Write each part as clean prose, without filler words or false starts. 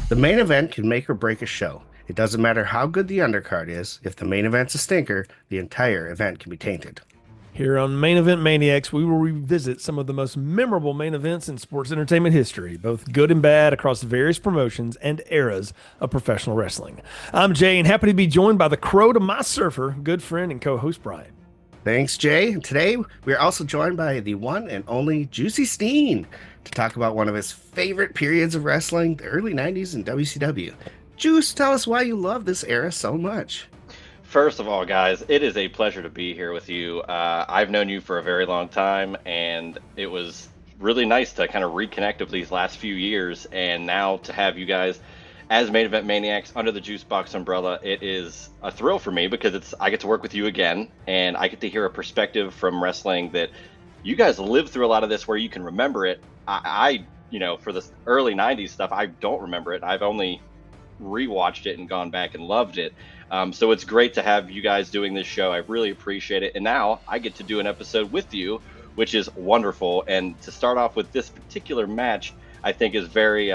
The main event can make or break a show. It doesn't matter how good the undercard is, if the main event's a stinker, the entire event can be tainted. Here on Main Event Maniacs, we will revisit some of the most memorable main events in sports entertainment history, both good and bad, across various promotions and eras of professional wrestling. I'm Jay, and happy to be joined by the crow to my surfer, good friend and co-host Brian. Thanks, Jay. And today we are also joined by the one and only Juicy Steen to talk about one of his favorite periods of wrestling, the early 90s in WCW. Juice, tell us why you love this era so much. First of all, guys, it is a pleasure to be here with you. I've known you for a very long time, and it was really nice to kind of reconnect over these last few years. And now to have you guys as Main Event Maniacs under the Juice Box umbrella, it is a thrill for me because I get to work with you again, and I get to hear a perspective from wrestling that you guys lived through a lot of this where you can remember it. For the early 90s stuff, I don't remember it. I've only rewatched it and gone back and loved it. So it's great to have you guys doing this show. I really appreciate it. And now I get to do an episode with you, which is wonderful. And to start off with this particular match, I think is very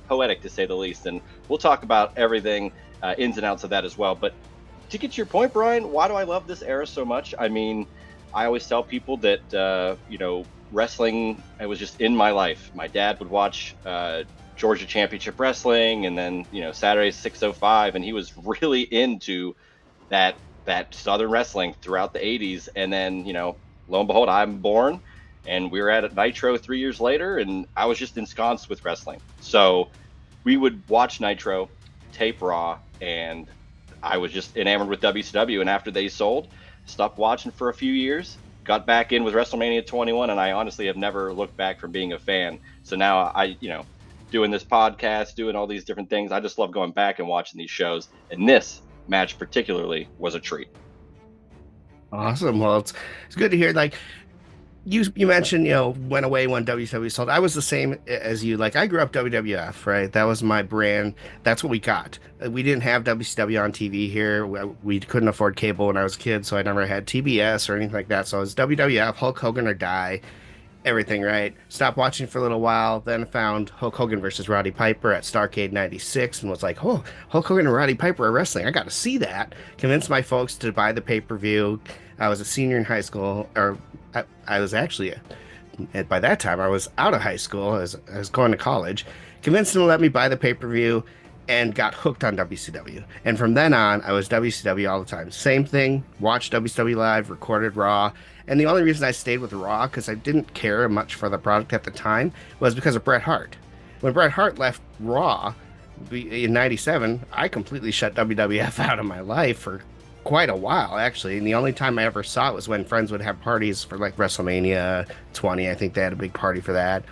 poetic, to say the least. And we'll talk about everything, ins and outs of that as well. But to get to your point, Brian, why do I love this era so much? I mean, I always tell people that, wrestling, it was just in my life. My dad would watch Georgia Championship Wrestling, and then Saturday 605, and he was really into that Southern wrestling throughout the 80s. And then lo and behold, I'm born, and we were at Nitro 3 years later, and I was just ensconced with wrestling. So we would watch Nitro, tape Raw, and I was just enamored with WCW. And after they sold, stopped watching for a few years, got back in with WrestleMania 21, and I honestly have never looked back from being a fan. So now doing this podcast, doing all these different things, I just love going back and watching these shows. And this match particularly was a treat. Awesome. Well, it's good to hear. Like you mentioned, went away when WCW sold. I was the same as you. Like I grew up WWF, right? That was my brand. That's what we got. We didn't have WCW on TV here. We couldn't afford cable when I was a kid, so I never had TBS or anything like that. So it was WWF, Hulk Hogan or die. Everything, right? Stopped watching for a little while, then found Hulk Hogan versus Roddy Piper at Starrcade 96 and was like, oh, Hulk Hogan and Roddy Piper are wrestling. I got to see that. Convinced my folks to buy the pay-per-view. I was a senior in high school, or I was actually, by that time, I was out of high school. I was going to college. Convinced them to let me buy the pay-per-view and got hooked on WCW. And from then on, I was WCW all the time. Same thing, watched WCW live, recorded Raw. And the only reason I stayed with Raw, because I didn't care much for the product at the time, was because of Bret Hart. When Bret Hart left Raw in 97, I completely shut WWF out of my life for quite a while, actually. And the only time I ever saw it was when friends would have parties for like WrestleMania 20. I think they had a big party for that.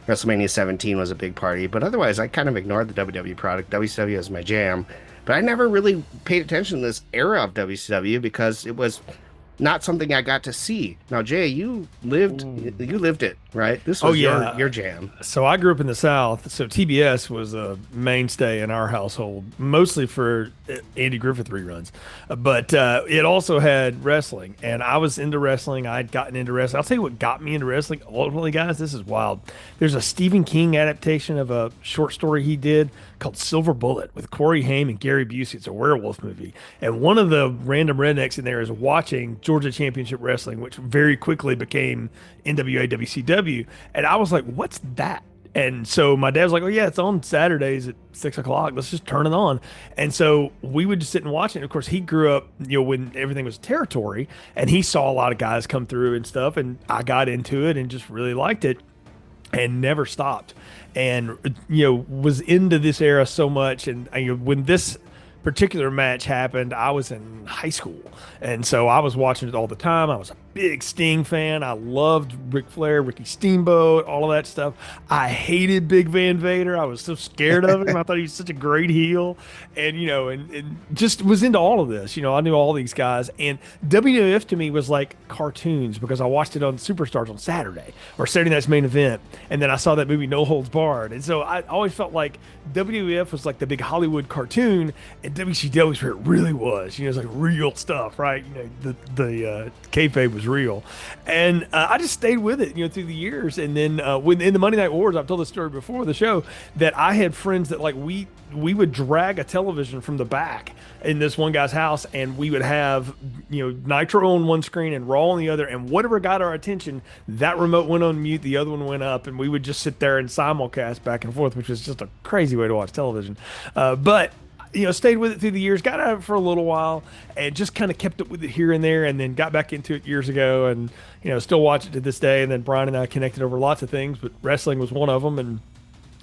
WrestleMania 17 was a big party. But otherwise, I kind of ignored the WWE product. WCW was my jam. But I never really paid attention to this era of WCW because it was not something I got to see. Now, Jay, you lived it, right? This was your jam. So I grew up in the South, so TBS was a mainstay in our household, mostly for Andy Griffith reruns. But it also had wrestling, and I was into wrestling. I'd gotten into wrestling. I'll tell you what got me into wrestling. Ultimately, guys, this is wild. There's a Stephen King adaptation of a short story he did called Silver Bullet with Corey Haim and Gary Busey. It's a werewolf movie. And one of the random rednecks in there is watching Georgia Championship Wrestling, which very quickly became NWA WCW. And I was like, what's that? And so my dad was like, oh, yeah, it's on Saturdays at 6 o'clock. Let's just turn it on. And so we would just sit and watch it. And of course, he grew up, when everything was territory, and he saw a lot of guys come through and stuff. And I got into it and just really liked it and never stopped. And, was into this era so much. And when this particular match happened, I was in high school. And so I was watching it all the time. I was a big Sting fan. I loved Ric Flair, Ricky Steamboat, all of that stuff. I hated Big Van Vader. I was so scared of him. I thought he was such a great heel. And, and just was into all of this. I knew all these guys. And WWF to me was like cartoons because I watched it on Superstars on Saturday or Saturday Night's Main Event. And then I saw that movie No Holds Barred. And so I always felt like WWF was like the big Hollywood cartoon, and WCW was where it really was. It's like real stuff, right? The kayfabe was was real. And I just stayed with it, through the years. And then when in the Monday Night Wars, I've told this story before the show, that I had friends that like we would drag a television from the back in this one guy's house, and we would have Nitro on one screen and Raw on the other, and whatever got our attention, that remote went on mute, the other one went up, and we would just sit there and simulcast back and forth, which was just a crazy way to watch television. But stayed with it through the years, got out of it for a little while, and just kind of kept up with it here and there, and then got back into it years ago, and still watch it to this day. And then Brian and I connected over lots of things, but wrestling was one of them, and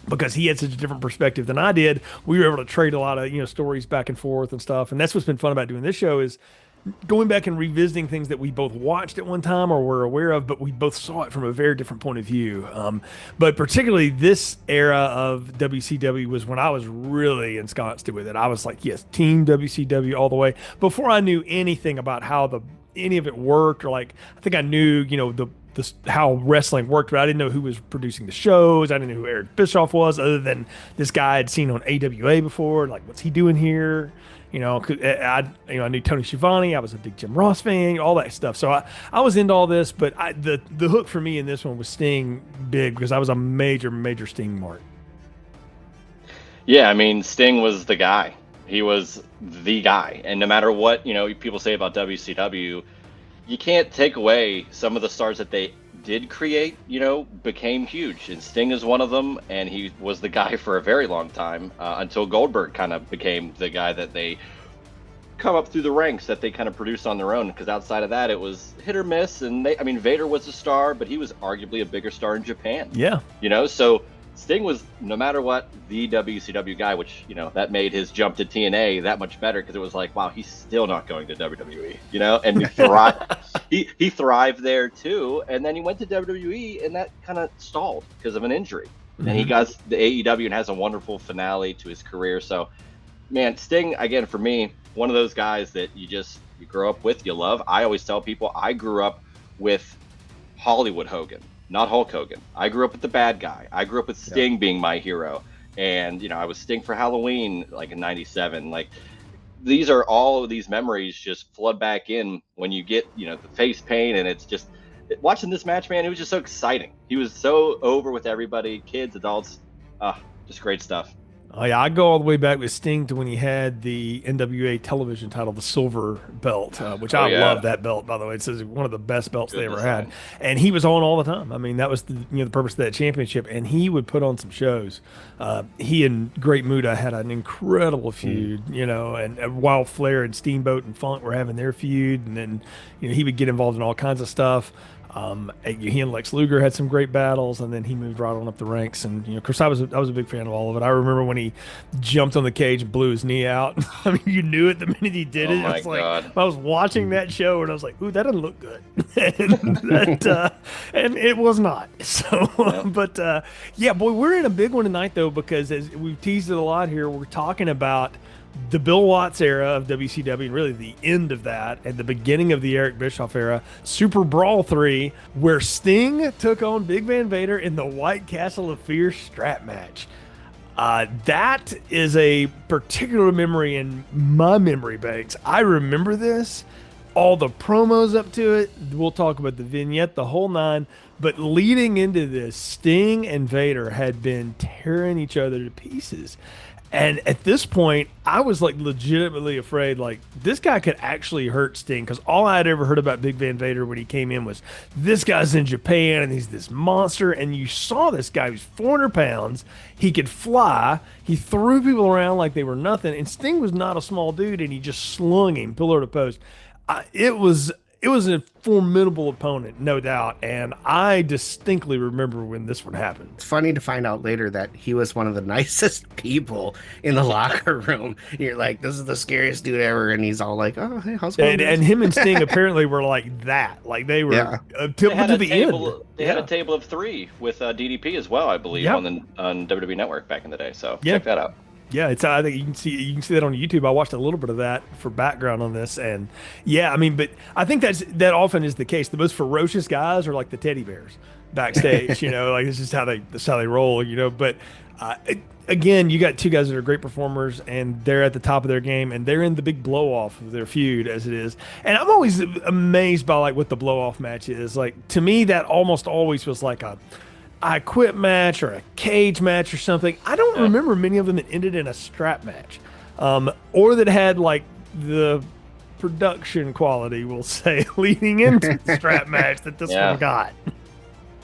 because he had such a different perspective than I did, we were able to trade a lot of stories back and forth and stuff. And that's what's been fun about doing this show, is going back and revisiting things that we both watched at one time or were aware of, but we both saw it from a very different point of view. But particularly this era of WCW was when I was really ensconced with it. I was like, yes, Team WCW all the way. Before I knew anything about how any of it worked, or like, I think I knew, how wrestling worked, but I didn't know who was producing the shows. I didn't know who Eric Bischoff was, other than this guy I'd seen on AWA before. Like, what's he doing here? I knew Tony Schiavone. I was a big Jim Ross fan, all that stuff. So I was into all this, but the hook for me in this one was Sting big, because I was a major, major Sting mark. Yeah, I mean, Sting was the guy. He was the guy. And no matter what, people say about WCW, you can't take away some of the stars that they did create, became huge. And Sting is one of them, and he was the guy for a very long time, until Goldberg kind of became the guy that they come up through the ranks, that they kind of produced on their own. Because outside of that, it was hit or miss. And Vader was a star, but he was arguably a bigger star in Japan. Yeah. So Sting was, no matter what, the WCW guy, which, that made his jump to TNA that much better, because it was like, wow, he's still not going to WWE, and he thrived there too. And then he went to WWE, and that kind of stalled because of an injury. Mm-hmm. And he got the AEW and has a wonderful finale to his career. So, man, Sting, again, for me, one of those guys that you grow up with, you love. I always tell people I grew up with Hollywood Hogan, not Hulk Hogan. I grew up with the bad guy. I grew up with Sting being my hero. And, I was Sting for Halloween, like in 97. Like, these are all of these memories just flood back in when you get, the face paint. And it's just, watching this match, man, it was just so exciting. He was so over with everybody, kids, adults. Just great stuff. Oh, yeah, I go all the way back with Sting to when he had the NWA television title, the silver belt, which I love that belt, by the way. It's one of the best belts they ever had. And he was on all the time. That was the purpose of that championship. And he would put on some shows. He and Great Muta had an incredible feud, and while Flair and Steamboat and Funk were having their feud, and then he would get involved in all kinds of stuff. He and Lex Luger had some great battles, and then he moved right on up the ranks. And of course, I was a big fan of all of it. I remember when he jumped on the cage and blew his knee out. You knew it the minute he did it. Oh my God. I was watching that show, and I was like, "Ooh, that doesn't look good," and it was not. So, but yeah, boy, we're in a big one tonight, though, because as we've teased it a lot here, we're talking about the Bill Watts era of WCW, and really the end of that, and the beginning of the Eric Bischoff era, SuperBrawl 3, where Sting took on Big Van Vader in the White Castle of Fear strap match. That is a particular memory in my memory banks. I remember this, all the promos up to it. We'll talk about the vignette, the whole nine. But leading into this, Sting and Vader had been tearing each other to pieces. And at this point, I was like legitimately afraid, like this guy could actually hurt Sting, because all I had ever heard about Big Van Vader when he came in was this guy's in Japan and he's this monster. And you saw this guy who's 400 pounds. He could fly. He threw people around like they were nothing. And Sting was not a small dude, and he just slung him pillar to post. It was a formidable opponent, no doubt, and I distinctly remember when this one happened. It's funny to find out later that he was one of the nicest people in the locker room. You're like, this is the scariest dude ever, and he's all like, oh, hey, how's it going? And him and Sting apparently were like that. Like they were to the end. They had a table of three with DDP as well, I believe, on WWE Network back in the day. So check that out. Yeah, it's. I think you can see that on YouTube. I watched a little bit of that for background on this, and but I think that often is the case. The most ferocious guys are like the teddy bears backstage. Like this is how they roll. But Again, you got two guys that are great performers, and they're at the top of their game, and they're in the big blow off of their feud as it is. And I'm always amazed by like what the blow off match is. Like to me, that almost always was like a I quit match or a cage match or something. I don't remember many of them that ended in a strap match, or that had like the production quality, we'll say, leading into the strap match that this one got.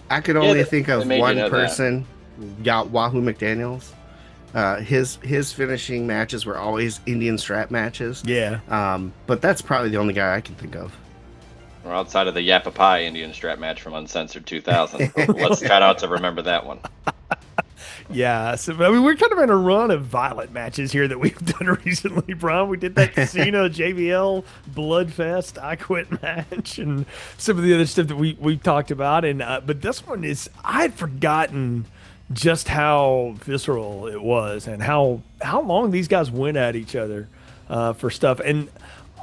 I could only think of one that. person, Wahoo McDaniels. His finishing matches were always Indian strap matches. Yeah. But that's probably the only guy I can think of. Or outside of the Yappa Pie Indian strap match from Uncensored 2000. Let's try not to remember that one. Yeah, so I mean, we're kind of in a run of violent matches here that we've done recently, Brian. We did that Cena JBL Bloodfest I Quit match, and some of the other stuff that we talked about. And but this one is, I had forgotten just how visceral it was, and how long these guys went at each other for stuff, and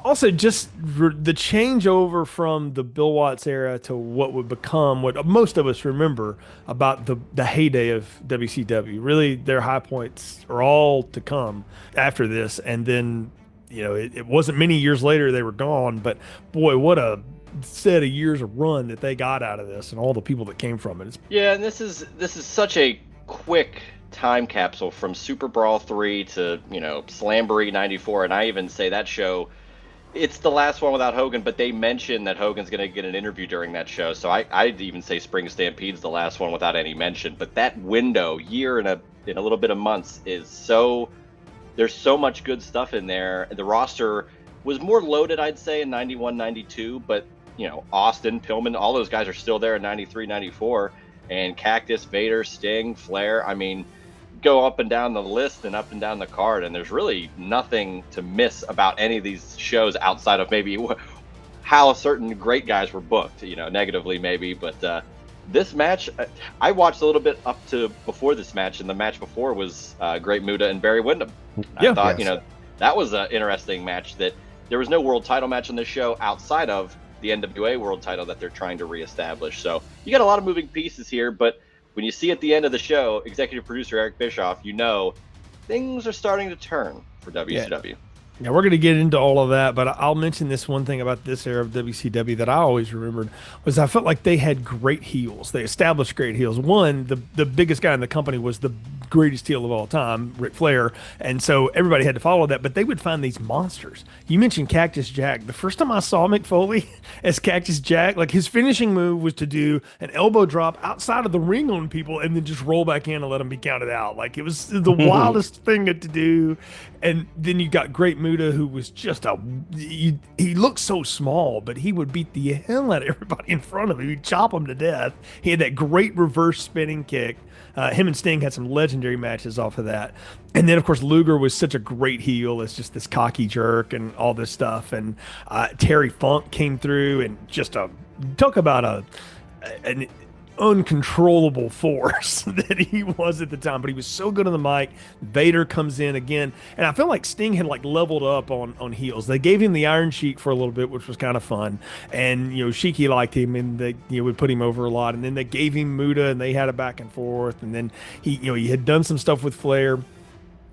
also just the changeover from the Bill Watts era to what would become what most of us remember about the heyday of WCW. Really, their high points are all to come after this, and then it wasn't many years later they were gone. But boy, what a set of years of run that they got out of this, and all the people that came from it. And this is such a quick time capsule from Super Brawl 3 to Slamboree 94, and I even say that show, it's the last one without Hogan, but they mention that Hogan's going to get an interview during that show. So I'd even say Spring Stampede's the last one without any mention. But that window, year and a little bit of months, is there's so much good stuff in there. The roster was more loaded, I'd say, in 91, 92. But, Austin, Pillman, all those guys are still there in 93, 94. And Cactus, Vader, Sting, Flair. I mean, go up and down the list and up and down the card, and there's really nothing to miss about any of these shows outside of maybe how certain great guys were booked, negatively maybe. But this match, I watched a little bit up to before this match, and the match before was Great Muta and Barry Windham. I thought, that was an interesting match. That there was no world title match on this show outside of the NWA world title that they're trying to reestablish. So you got a lot of moving pieces here, but when you see at the end of the show, executive producer Eric Bischoff, things are starting to turn for WCW. Yeah, we're going to get into all of that, but I'll mention this one thing about this era of WCW that I always remembered was I felt like they had great heels. They established great heels. One, the biggest guy in the company was the greatest heel of all time, Ric Flair, and so everybody had to follow that, but they would find these monsters. You mentioned Cactus Jack. The first time I saw Mick Foley as Cactus Jack, like his finishing move was to do an elbow drop outside of the ring on people and then just roll back in and let them be counted out. Like it was the wildest thing to do. And then you got Great Muta, who was just he looked so small, but he would beat the hell out of everybody in front of him. He'd chop them to death. He had that great reverse spinning kick. Him and Sting had some legendary matches off of that. And then, of course, Luger was such a great heel as just this cocky jerk and all this stuff. And Terry Funk came through and just talk about an uncontrollable force that he was at the time, but he was so good on the mic. Vader comes in again, and I feel like Sting had like leveled up on heels. They gave him the Iron Sheik for a little bit, which was kind of fun, and Sheiky liked him, and they would put him over a lot. And then they gave him Muta, and they had a back and forth. And then he had done some stuff with Flair,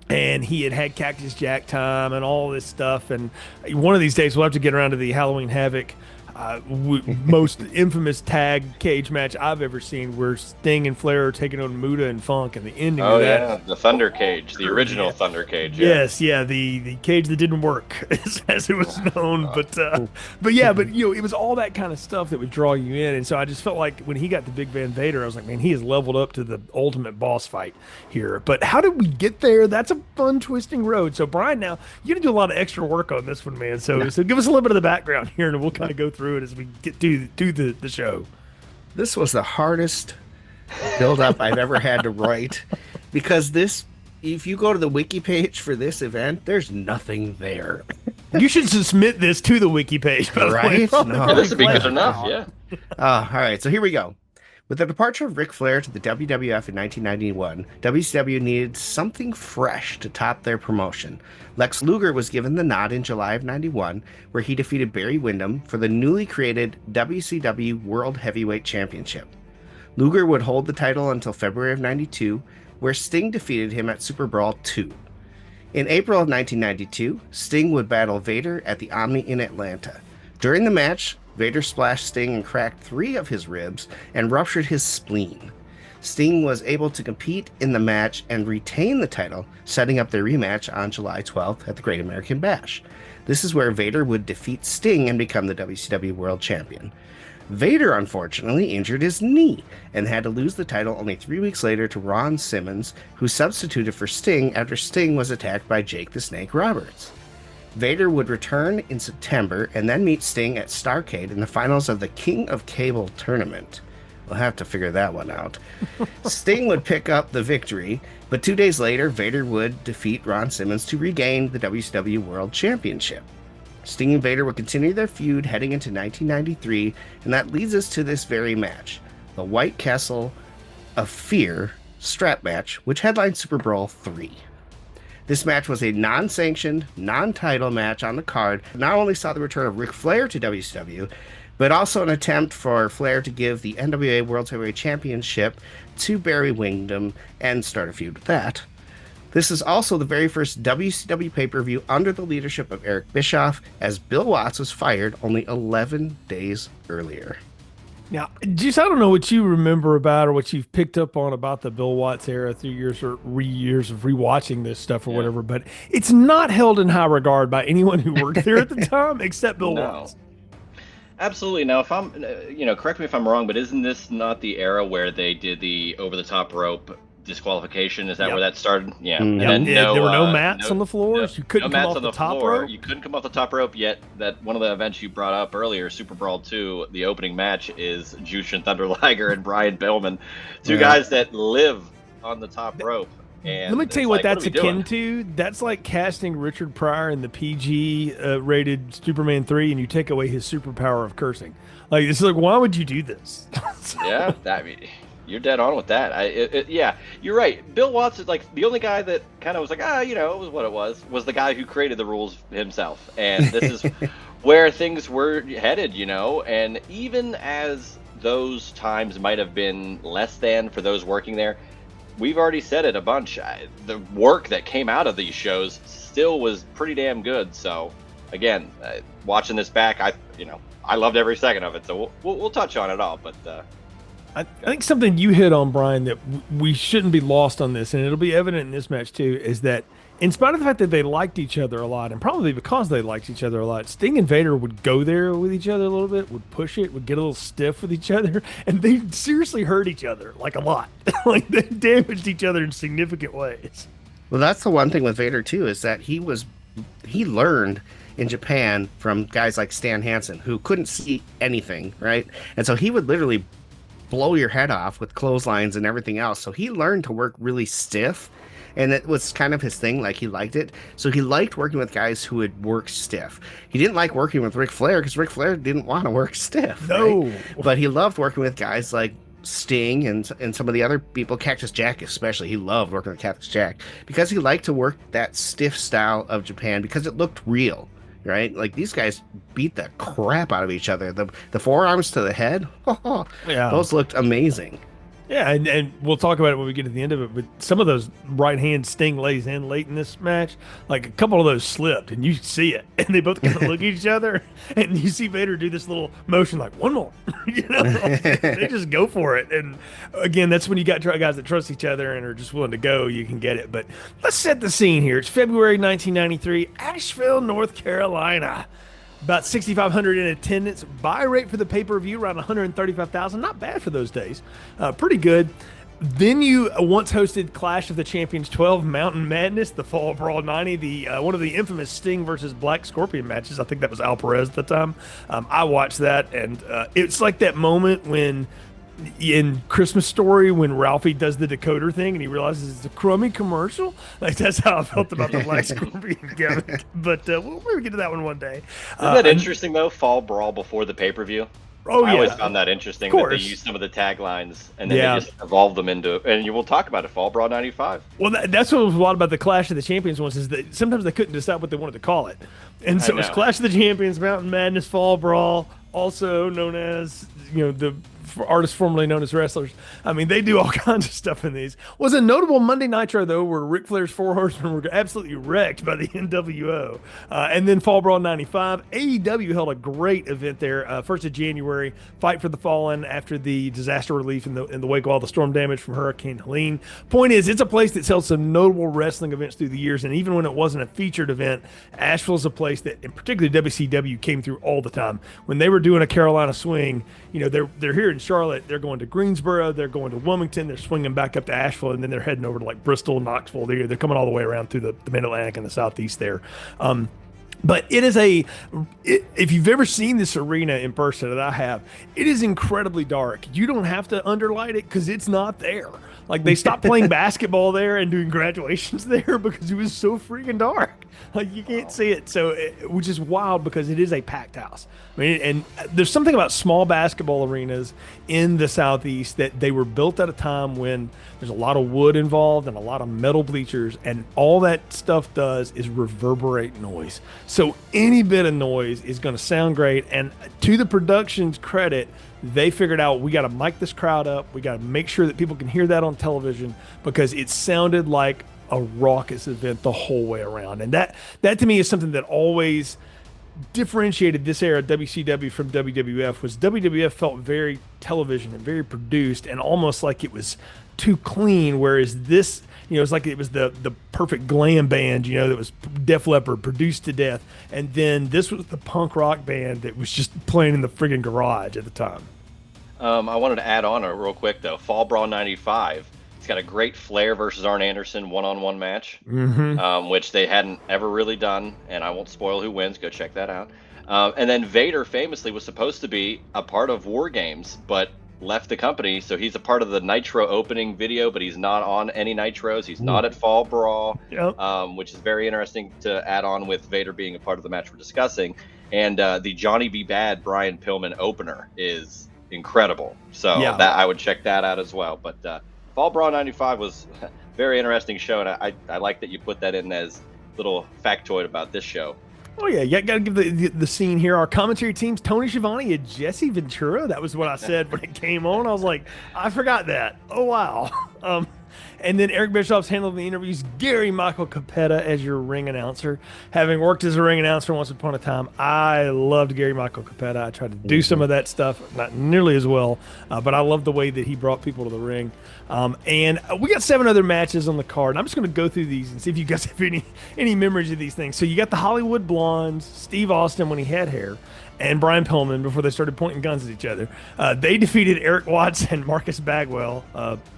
and he had Cactus Jack time and all this stuff. And one of these days we'll have to get around to the Halloween Havoc most infamous tag cage match I've ever seen, where Sting and Flair are taking on Muta and Funk, and the ending of that. The Thunder Cage, the original Thunder Cage. Yes, the cage that didn't work, as it was known. But it was all that kind of stuff that would draw you in, and so I just felt like when he got the Big Van Vader, I was like, man, he has leveled up to the ultimate boss fight here. But how did we get there? That's a fun, twisting road. So Brian, now you're gonna do a lot of extra work on this one, man. So give us a little bit of the background here, and we'll kind of go through it as we get do the show. This was the hardest build up I've ever had to write, because if you go to the wiki page for this event, there's nothing there. You should submit this to the wiki page, right? No, this would be good enough. Yeah. All right, so here we go. With the departure of Ric Flair to the WWF in 1991, WCW needed something fresh to top their promotion. Lex Luger was given the nod in July of 91, where he defeated Barry Windham for the newly created WCW World Heavyweight Championship. Luger would hold the title until February of 92, where Sting defeated him at SuperBrawl 2. In April of 1992, Sting would battle Vader at the Omni in Atlanta. During the match, Vader splashed Sting and cracked 3 of his ribs and ruptured his spleen. Sting was able to compete in the match and retain the title, setting up their rematch on July 12th at the Great American Bash. This is where Vader would defeat Sting and become the WCW World Champion. Vader unfortunately injured his knee and had to lose the title only 3 weeks later to Ron Simmons, who substituted for Sting after Sting was attacked by Jake the Snake Roberts. Vader would return in September and then meet Sting at Starrcade in the finals of the King of Cable tournament. We'll have to figure that one out. Sting would pick up the victory, but 2 days later, Vader would defeat Ron Simmons to regain the WCW World Championship. Sting and Vader would continue their feud heading into 1993, and that leads us to this very match, the White Castle of Fear strap match, which headlined Super Brawl 3. This match was a non-sanctioned, non-title match on the card. Not only saw the return of Ric Flair to WCW, but also an attempt for Flair to give the NWA World Heavyweight Championship to Barry Windham and start a feud with that. This is also the very first WCW pay-per-view under the leadership of Eric Bischoff, as Bill Watts was fired only 11 days earlier. Now, just I don't know what you remember about or what you've picked up on about the Bill Watts era through years or years of rewatching this stuff or whatever, but it's not held in high regard by anyone who worked there at the time except Bill Watts. Absolutely. Now, if I'm, correct me if I'm wrong, but isn't this not the era where they did the over-the-top rope disqualification? Is that where that started? Yeah. And then there were no mats on the floors. You couldn't come off the top rope. You couldn't come off the top rope yet. That one of the events you brought up earlier, Super Brawl 2, the opening match is Jushin Thunder Liger and Brian Pillman, two guys that live on the top rope. And let me tell you what that's akin to. That's like casting Richard Pryor in the PG rated Superman 3 and you take away his superpower of cursing. Like, it's like, why would you do this? Yeah, you're dead on with that. Yeah, you're right. Bill Watts is like the only guy that kind of was like, it was what it was the guy who created the rules himself. And this is where things were headed, and even as those times might have been less than for those working there, we've already said it a bunch. The work that came out of these shows still was pretty damn good. So, again, watching this back, I loved every second of it. So we'll touch on it all. But I think something you hit on, Brian, that we shouldn't be lost on this, and it'll be evident in this match too, is that in spite of the fact that they liked each other a lot, and probably because they liked each other a lot, Sting and Vader would go there with each other a little bit, would push it, would get a little stiff with each other, and they seriously hurt each other, like a lot. Like, they damaged each other in significant ways. Well, that's the one thing with Vader, too, is that he learned in Japan from guys like Stan Hansen, who couldn't see anything, right? And so he would literally blow your head off with clotheslines and everything else. So he learned to work really stiff. And it was kind of his thing, like he liked it. So he liked working with guys who would work stiff. He didn't like working with Ric Flair because Ric Flair didn't want to work stiff. No. Right? But he loved working with guys like Sting and some of the other people, Cactus Jack especially. He loved working with Cactus Jack because he liked to work that stiff style of Japan because it looked real, right? Like, these guys beat the crap out of each other. The forearms to the head, those looked amazing. Yeah, and we'll talk about it when we get to the end of it, but some of those right hand Sting lays in late in this match, like a couple of those slipped, and you see it, and they both kind of look at each other, and you see Vader do this little motion like, one more, They just go for it, and again, that's when you got guys that trust each other and are just willing to go, you can get it. But let's set the scene here. It's February 1993, Asheville, North Carolina. About 6,500 in attendance. Buy rate for the pay-per-view around 135,000. Not bad for those days. Pretty good. Then you once hosted Clash of the Champions 12 Mountain Madness, the Fall Brawl 90, the one of the infamous Sting versus Black Scorpion matches. I think that was Al Perez at the time. I watched that, and it's like that moment when in Christmas Story when Ralphie does the decoder thing and he realizes it's a crummy commercial. Like, that's how I felt about the Black Scorpion gimmick. But we'll maybe get to that one day. Isn't that interesting though? Fall Brawl before the pay-per-view. Oh, I always found that interesting that they used some of the taglines and then they just evolved them into, and you will talk about it, Fall Brawl 95. Well, that's what was a lot about the Clash of the Champions ones, is that sometimes they couldn't decide what they wanted to call it. And so it's Clash of the Champions, Mountain Madness, Fall Brawl, also known as, the artists formerly known as wrestlers. I mean, they do all kinds of stuff in these. Was a notable Monday Nitro though, where Ric Flair's Four Horsemen were absolutely wrecked by the NWO, and then Fall Brawl '95. AEW held a great event there, 1st of January. Fight for the Fallen after the disaster relief in the wake of all the storm damage from Hurricane Helene. Point is, it's a place that's held some notable wrestling events through the years, and even when it wasn't a featured event, Asheville's a place that, in particular, WCW came through all the time. When they were doing a Carolina swing, you know, they're here in Charlotte, they're going to Greensboro, they're going to Wilmington, they're swinging back up to Asheville, and then they're heading over to like Bristol, Knoxville. They're coming all the way around through the Mid-Atlantic and the Southeast there. But it is if you've ever seen this arena in person, that I have, it is incredibly dark. You don't have to underlight it because it's not there. Like, they stopped playing basketball there and doing graduations there because it was so freaking dark. Like, you can't see it. So, which is wild because it is a packed house. I mean, and there's something about small basketball arenas in the Southeast that they were built at a time when there's a lot of wood involved and a lot of metal bleachers, and all that stuff does is reverberate noise. So any bit of noise is going to sound great. And to the production's credit, they figured out, we got to mic this crowd up. We got to make sure that people can hear that on television, because it sounded like a raucous event the whole way around. And that to me is something that always differentiated this era of WCW from WWF. Was WWF felt very television and very produced and almost like it was too clean, whereas this, you know, it's like it was the perfect glam band, you know, that was Def Leppard, produced to death, and then this was the punk rock band that was just playing in the friggin' garage at the time. I wanted to add on real quick though. Fall Brawl '95. It's got a great Flair versus Arn Anderson one-on-one match, which they hadn't ever really done, and I won't spoil who wins. Go check that out. And then Vader famously was supposed to be a part of War Games, but left the company, so he's a part of the Nitro opening video, but he's not on any Nitros. He's not at Fall Brawl, which is very interesting to add on with Vader being a part of the match we're discussing. And the Johnny B. Bad Brian Pillman opener is incredible, so that I would check that out as well. But Fall Brawl '95 was a very interesting show, and I like that you put that in as little factoid about this show. Oh, yeah, you got to give the scene here. Our commentary teams, Tony Schiavone and Jesse Ventura. That was what I said when it came on. I was like, I forgot that. Oh, wow. And then Eric Bischoff's handling the interviews. Gary Michael Capetta as your ring announcer. Having worked as a ring announcer once upon a time, I loved Gary Michael Capetta. I tried to do some of that stuff, not nearly as well, but I loved the way that he brought people to the ring. And we got 7 other matches on the card. And I'm just going to go through these and see if you guys have any memories of these things. So you got the Hollywood Blondes, Steve Austin when he had hair, and Brian Pillman before they started pointing guns at each other. They defeated Eric Watts and Marcus Bagwell,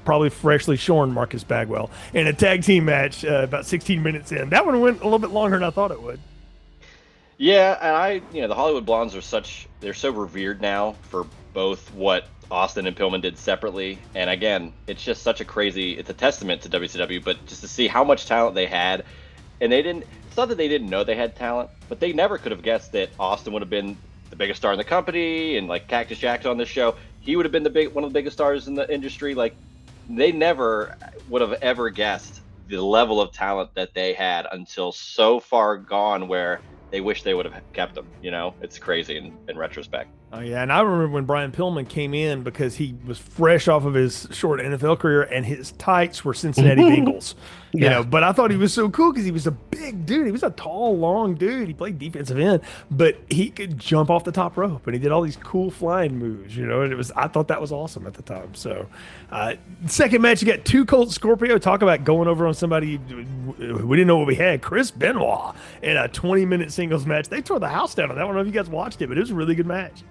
probably freshly shorn Marcus Bagwell, in a tag team match about 16 minutes in. That one went a little bit longer than I thought it would. Yeah, and the Hollywood Blondes they're so revered now for both what Austin and Pillman did separately. And again, it's just such it's a testament to WCW, but just to see how much talent they had. And it's not that they didn't know they had talent, but they never could have guessed that Austin would have been the biggest star in the company, and like Cactus Jack's on this show, he would have been one of the biggest stars in the industry. Like, they never would have ever guessed the level of talent that they had until so far gone where they wish they would have kept them. You know, it's crazy in retrospect. Oh, yeah, and I remember when Brian Pillman came in because he was fresh off of his short NFL career, and his tights were Cincinnati Bengals. You know, but I thought he was so cool because he was a big dude. He was a tall, long dude. He played defensive end, but he could jump off the top rope, and he did all these cool flying moves, you know, and I thought that was awesome at the time. So, second match, you got 2 Colt Scorpio. Talk about going over on somebody we didn't know what we had. Chris Benoit in a 20-minute singles match. They tore the house down on that one. I don't know if you guys watched it, but it was a really good match.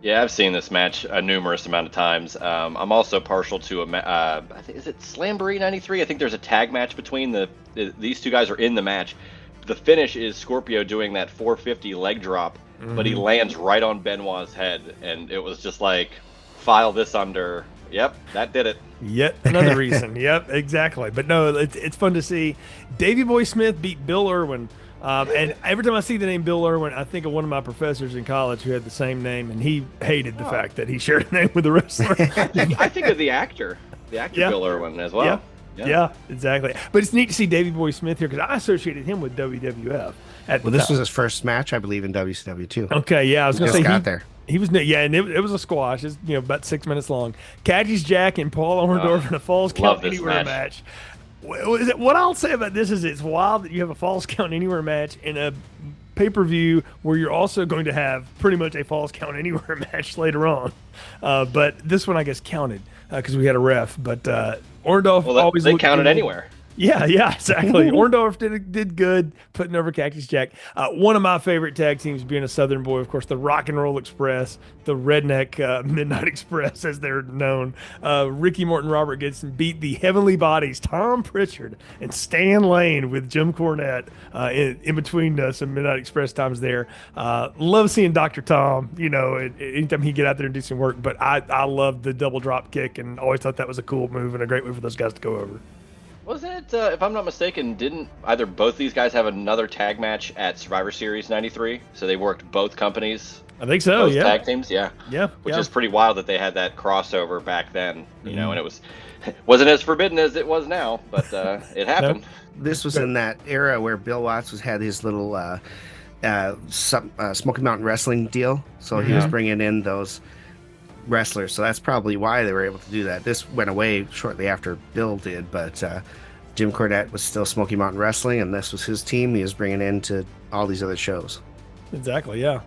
Yeah, I've seen this match a numerous amount of times. I'm also partial to I think, is it Slamboree '93? I think there's a tag match between these two guys are in the match. The finish is Scorpio doing that 450 leg drop, but he lands right on Benoit's head, and it was just like, file this under. Yep, that did it. Yet another reason. Yep, exactly. But no, it's fun to see. Davey Boy Smith beat Bill Irwin. And every time I see the name Bill Irwin, I think of one of my professors in college who had the same name, and he hated the fact that he shared a name with a wrestler. I think of the actor Bill Irwin as well. Yeah, exactly. But it's neat to see Davey Boy Smith here because I associated him with WWF. This was his first match, I believe, in WCW too. Okay, yeah, I was going to say got there. He was, yeah, and it was a squash. It's, about 6 minutes long. Cactus Jack and Paul Orndorff in a Falls love Count this Anywhere match. What I'll say about this is it's wild that you have a Falls Count Anywhere match in a pay-per-view where you're also going to have pretty much a Falls Count Anywhere match later on. But this one, I guess, counted because we had a ref. But Orndorff always they looked counted good. anywhere. Yeah, exactly. Orndorff did good putting over Cactus Jack. One of my favorite tag teams being a Southern boy, of course, the Rock and Roll Express, the Redneck Midnight Express, as they're known. Ricky Morton, Robert Gibson beat the Heavenly Bodies, Tom Pritchard and Stan Lane with Jim Cornette in between some Midnight Express times there. Love seeing Dr. Tom, anytime he get out there and do some work. But I love the double drop kick and always thought that was a cool move and a great way for those guys to go over. Wasn't it, if I'm not mistaken, didn't either both these guys have another tag match at Survivor Series 93? So they worked both companies? I think so, both yeah. Tag teams, yeah. Yeah. Which is pretty wild that they had that crossover back then, and it wasn't as forbidden as it was now, but it happened. This was in that era where Bill Watts had his little Smoky Mountain Wrestling deal. So he was bringing in those wrestlers, so that's probably why they were able to do that. This went away shortly after Bill did, but Jim Cornette was still Smoky Mountain Wrestling, and this was his team he was bringing into all these other shows. Exactly, yeah.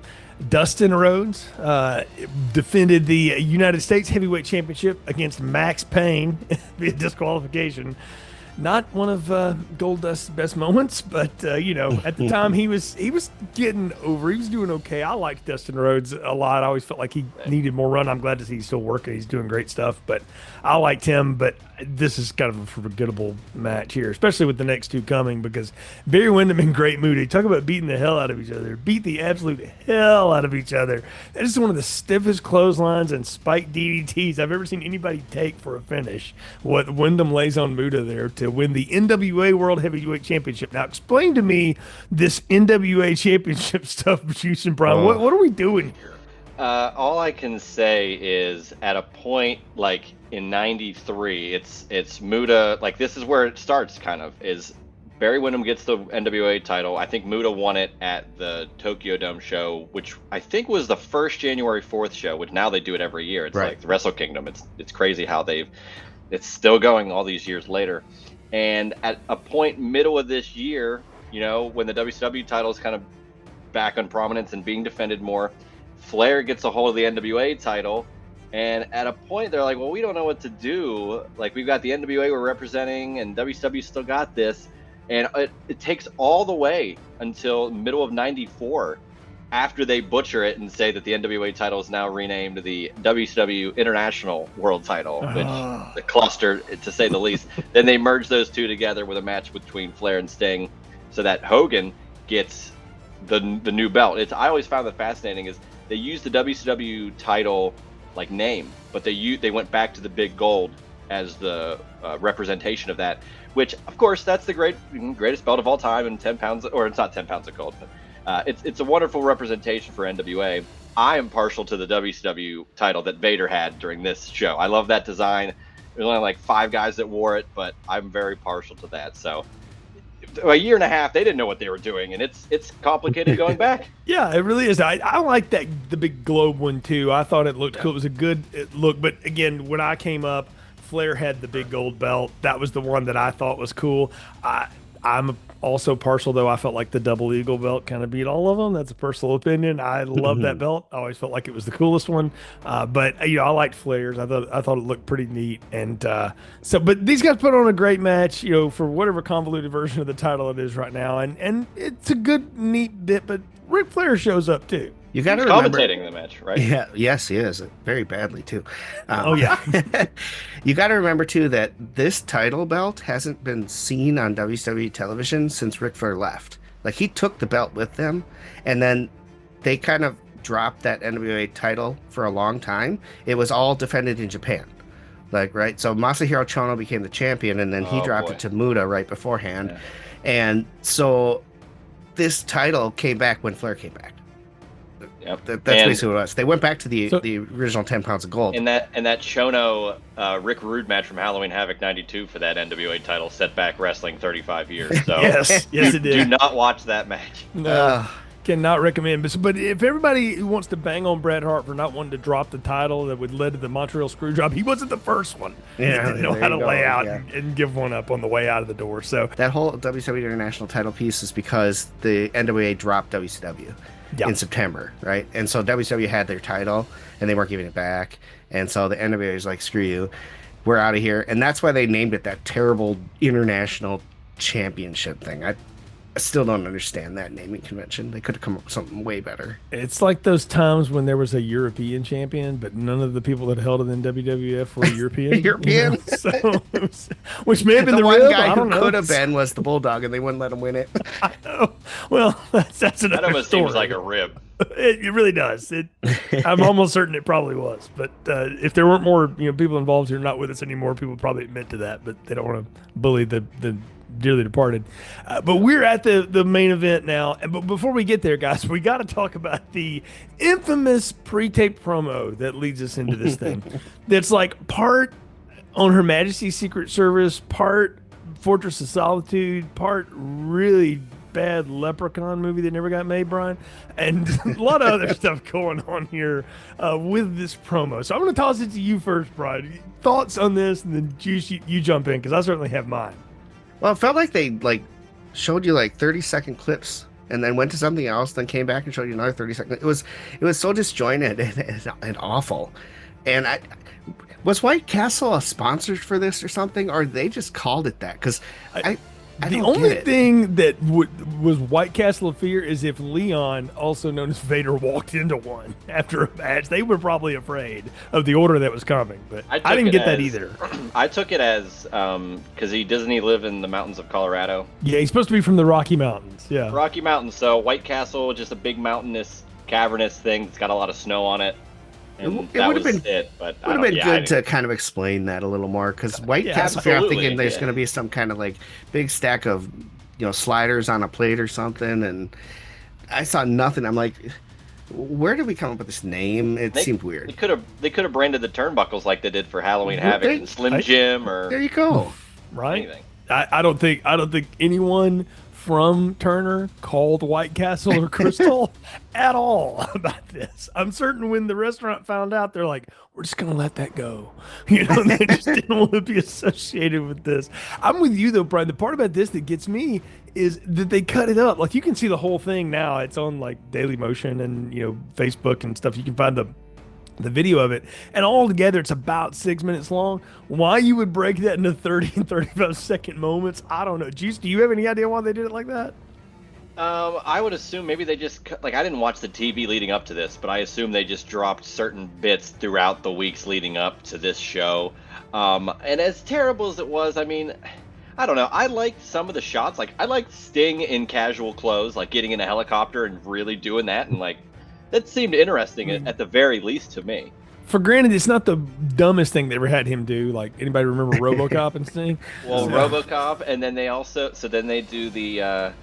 Dustin Rhodes defended the United States Heavyweight Championship against Max Payne via disqualification. Not one of Goldust's best moments, but at the time he was getting over. He was doing okay. I liked Dustin Rhodes a lot. I always felt like he needed more run. I'm glad to see he's still working. He's doing great stuff, but I liked him. But this is kind of a forgettable match here, especially with the next two coming, because Barry Windham and Great Moody talk about beating the hell out of each other, beat the absolute hell out of each other. That is one of the stiffest clotheslines and spiked DDTs I've ever seen anybody take for a finish. What Windham lays on Muda there to win the NWA World Heavyweight Championship. Now, explain to me this NWA Championship stuff, Juice and Brian. What are we doing here? All I can say is at a point like in 93, it's Muda, like this is where it starts kind of, is Barry Windham gets the NWA title. I think Muda won it at the Tokyo Dome show, which I think was the first January 4th show, which now they do it every year. It's like the Wrestle Kingdom. It's crazy how it's still going all these years later. And at a point middle of this year, when the WCW title is kind of back on prominence and being defended more, Flair gets a hold of the NWA title, and at a point they're like, well, we don't know what to do. Like, we've got the NWA we're representing, and WCW still got this. And it takes all the way until middle of 94 after they butcher it and say that the NWA title is now renamed the WCW International World Title, which the cluster, to say the least. Then they merge those two together with a match between Flair and Sting so that Hogan gets the new belt. I always found that fascinating is they used the WCW title like name, but they went back to the big gold as the representation of that, which of course that's the greatest belt of all time, and 10 pounds, or it's not 10 pounds of gold, but it's a wonderful representation for NWA. I am partial to the WCW title that Vader had during this show. I love that design. There's only like 5 guys that wore it, but I'm very partial to that. So a year and a half, they didn't know what they were doing, and it's complicated going back. Yeah, it really is. I like the big globe one too. I thought it looked cool. It was a good look. But again, when I came up, Flair had the big gold belt. That was the one that I thought was cool. I'm also partial, though. I felt like the double eagle belt kind of beat all of them. That's a personal opinion. I love that belt. I always felt like it was the coolest one. But I liked Flair's. I thought it looked pretty neat. And but these guys put on a great match, for whatever convoluted version of the title it is right now. And it's a good, neat bit. But Ric Flair shows up too. You got to remember commentating the match, right? Yeah, yes, he is very badly too. Yeah. You got to remember too that this title belt hasn't been seen on WWE television since Ric Flair left. Like, he took the belt with them, and then they kind of dropped that NWA title for a long time. It was all defended in Japan, right. So Masahiro Chono became the champion, and then he dropped it to Muda right beforehand, and so this title came back when Flair came back. Yep. That's basically what it was. They went back to the original 10 pounds of gold. And that Chono Rick Rude match from Halloween Havoc 92 for that NWA title set back wrestling 35 years. So yes, it did. Do not watch that match. No. Cannot recommend. But if everybody who wants to bang on Bret Hart for not wanting to drop the title that would lead to the Montreal screw job, he wasn't the first one. Yeah, He didn't know there how you to go, lay out yeah. and give one up on the way out of the door. So That whole WCW International title piece is because the NWA dropped WCW Yeah. in September, right? And so WCW had their title and they weren't giving it back. And so the NWA was like, screw you, we're out of here. And that's why they named it that terrible international championship thing. I still don't understand that naming convention. They could have come up with something way better. it's like those times when there was a European champion, but none of the people that held it in WWF were European. European? You know? So, which may have been The the, one rib, guy I who don't know. could have been was the Bulldog, and they wouldn't let him win it. I know. Well, that's another That almost story. seems like a rib. It really does. I'm almost certain it probably was. But if there weren't more, people involved who are not with us anymore, people would probably admit to that. But they don't want to bully the dearly departed. But we're at the main event now. But before we get there, guys, we got to talk about the infamous pre-tape promo that leads us into this thing. That's like part on Her Majesty's Secret Service, part Fortress of Solitude, part really bad Leprechaun movie that never got made, Brian, and a lot of other stuff going on here with this promo. So I'm going to toss it to you first, Brian. Thoughts on this, and then Juice, you jump in because I certainly have mine. Well, it felt like they showed you 30-second clips and then went to something else, then came back and showed you another 30-second. It was so disjointed and awful. And was White Castle a sponsor for this or something, or they just called it that? Because I The don't only get it. thing that was White Castle of Fear is if Leon, also known as Vader, walked into one after a match. They were probably afraid of the order that was coming, but I didn't get that either. I took it as because doesn't he live in the mountains of Colorado? Yeah, he's supposed to be from the Rocky Mountains. Yeah. Rocky Mountains. So White Castle, just a big mountainous, cavernous thing that's got a lot of snow on it. And It that would have was been it. But would have been good to kind of explain that a little more, because White Yeah, Castle, I'm absolutely, thinking there's yeah. going to be some kind of big stack of sliders on a plate or something, and I saw nothing. I'm like, where did we come up with this name? It seemed weird. They could have branded the turnbuckles like they did for Halloween Would Havoc they? and Slim Jim or There you go. Right? anything. I don't think anyone from Turner called White Castle or Crystal at all about this. I'm certain when the restaurant found out, they're like, we're just going to let that go. They just didn't want to be associated with this. I'm with you, though, Brian. The part about this that gets me is that they cut it up. Like, you can see the whole thing now. It's on, Daily Motion and, Facebook and stuff. You can find the video of it, and all together it's about 6 minutes long. Why you would break that into 30 and 35-second moments, I don't know. Juice, do you have any idea why they did it like that? I would assume maybe they just I didn't watch the TV leading up to this, but I assume they just dropped certain bits throughout the weeks leading up to this show. And as terrible as it was, I mean, I don't know. I liked some of the shots. I liked Sting in casual clothes, getting in a helicopter and really doing that, and that seemed interesting at the very least to me. For granted, it's not the dumbest thing they ever had him do. Anybody remember RoboCop and Sting? Well, RoboCop, and then they do the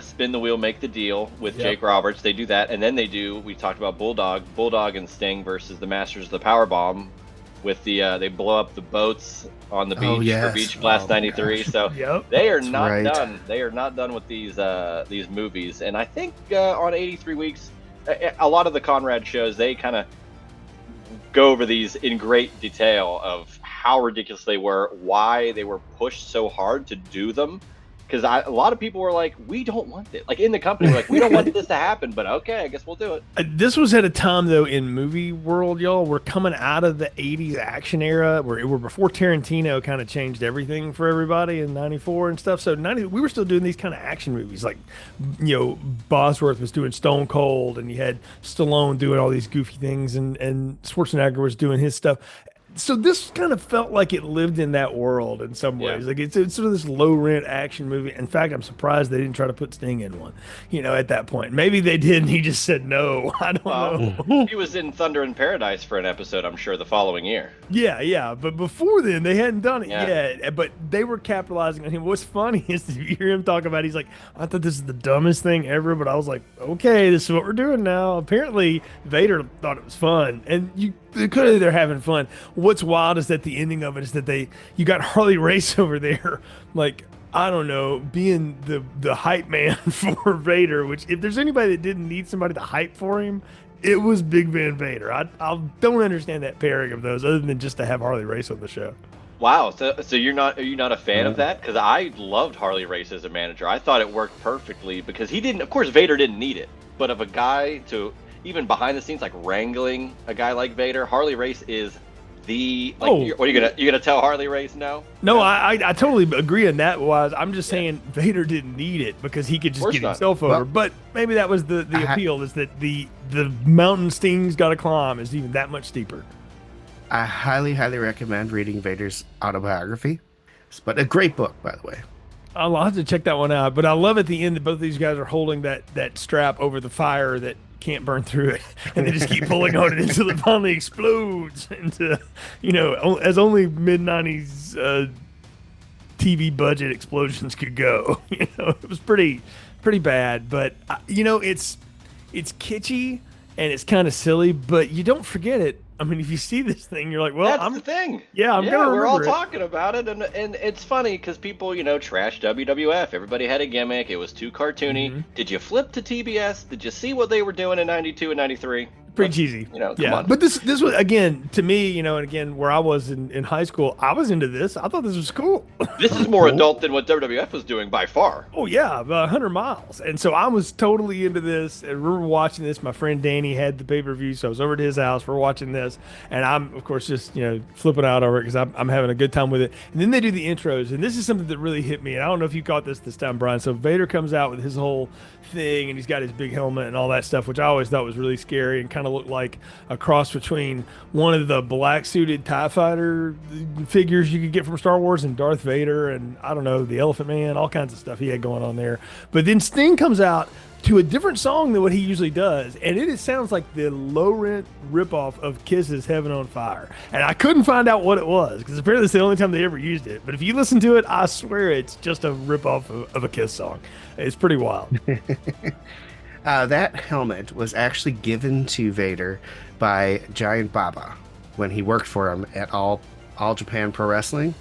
spin the wheel, make the deal with Jake Roberts. They do that, and then we talked about Bulldog and Sting versus the Masters of the Powerbomb with they blow up the boats on the beach for Beach Blast 93. So they are not done. They are not done with these movies. And I think on 83 Weeks, a lot of the Conrad shows, they kind of go over these in great detail of how ridiculous they were, why they were pushed so hard to do them. Because a lot of people were like, we don't want it. In the company, we're we don't want this to happen, but okay, I guess we'll do it. This was at a time, though, in movie world, y'all. We're coming out of the 80s action era, where we're before Tarantino kind of changed everything for everybody in 94 and stuff. So we were still doing these kind of action movies. Bosworth was doing Stone Cold, and you had Stallone doing all these goofy things, and Schwarzenegger was doing his stuff. So this kind of felt like it lived in that world in some ways. It's sort of this low rent action movie. In fact, I'm surprised they didn't try to put Sting in one, at that point. Maybe they did and he just said no. I don't know. He was in Thunder in Paradise for an episode, I'm sure, the following year. Yeah. But before then, they hadn't done it yet. But they were capitalizing on him. What's funny is to hear him talk about, he's like, I thought this is the dumbest thing ever, but I was like, okay, this is what we're doing now. Apparently, Vader thought it was clearly they're having fun. What's wild is that the ending of it is that you got Harley Race over there, I don't know, being the hype man for Vader, which if there's anybody that didn't need somebody to hype for him, it was Big Van Vader. I don't understand that pairing of those other than just to have Harley Race on the show. Wow, so are you not a fan of that? Because I loved Harley Race as a manager. I thought it worked perfectly because he didn't. Of course, Vader didn't need it, but of a guy to even behind the scenes like wrangling a guy like Vader, Harley Race is the like. What are you gonna tell Harley Race no? No, I totally agree on that. Was I'm just saying Vader didn't need it because he could just get himself over. Well, but maybe that was the appeal is that the mountain Sting's got to climb is even that much steeper. I highly, highly recommend reading Vader's autobiography. But a great book, by the way. I'll have to check that one out. But I love at the end that both of these guys are holding that strap over the fire that can't burn through it. And they just keep pulling on it until it finally explodes into, as only mid-90s TV budget explosions could go. It was pretty bad. But, it's kitschy and it's kind of silly, but you don't forget it. I mean, if you see this thing, you're like, well, that's the thing. Yeah, we're all talking about it, and it's funny because people, trash WWF. Everybody had a gimmick. It was too cartoony. Mm-hmm. Did you flip to TBS? Did you see what they were doing in '92 and '93? Pretty cheesy. Come on. But this was, again, to me, and again, where I was in high school, I was into this. I thought this was cool. This is more adult than what WWF was doing by far. Oh, yeah, about 100 miles. And so I was totally into this. And we were watching this. My friend Danny had the pay-per-view, so I was over at his house. We're watching this. And I'm, of course, just, flipping out over it because I'm having a good time with it. And then they do the intros. And this is something that really hit me. And I don't know if you caught this time, Brian. So Vader comes out with his whole thing, and he's got his big helmet and all that stuff, which I always thought was really scary and kind of looked like a cross between one of the black suited TIE fighter figures you could get from Star Wars and Darth Vader and I don't know, the Elephant Man, all kinds of stuff he had going on there. But then Sting comes out to a different song than what he usually does, and it sounds like the low-rent ripoff of Kiss's Heaven on Fire. And I couldn't find out what it was because apparently it's the only time they ever used it. But if you listen to it, I swear it's just a ripoff of a Kiss song. It's pretty wild. That helmet was actually given to Vader by Giant Baba when he worked for him at All Japan Pro Wrestling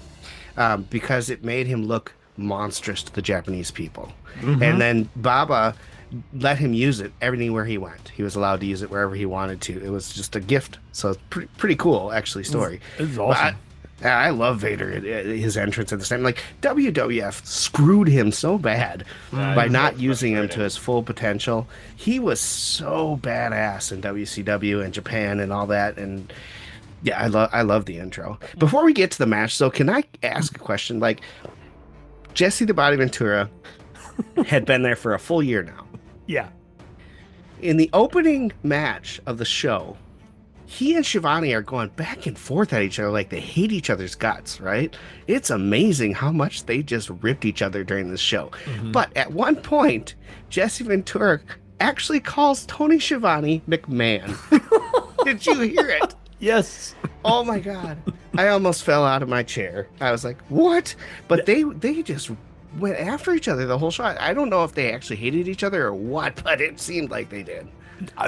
because it made him look monstrous to the Japanese people. Mm-hmm. And then Baba let him use it everywhere he went. He was allowed to use it wherever he wanted to. It was just a gift. So it's pretty cool, actually, story. It's awesome. I love Vader, his entrance at the time. Like, WWF screwed him so bad by not using him to his full potential. He was so badass in WCW and Japan and all that. And yeah, I love the intro. Before we get to the match, though, can I ask a question? Like, Jesse the Body Ventura had been there for a full year now. Yeah. In the opening match of the show, he and Shivani are going back and forth at each other like they hate each other's guts, right? It's amazing how much they just ripped each other during this show. Mm-hmm. But at one point, Jesse Ventura actually calls Tony Schiavone McMahon. Did you hear it? Yes. Oh my God. I almost fell out of my chair. I was like, what? But they just went after each other the whole show. I don't know if they actually hated each other or what, but it seemed like they did.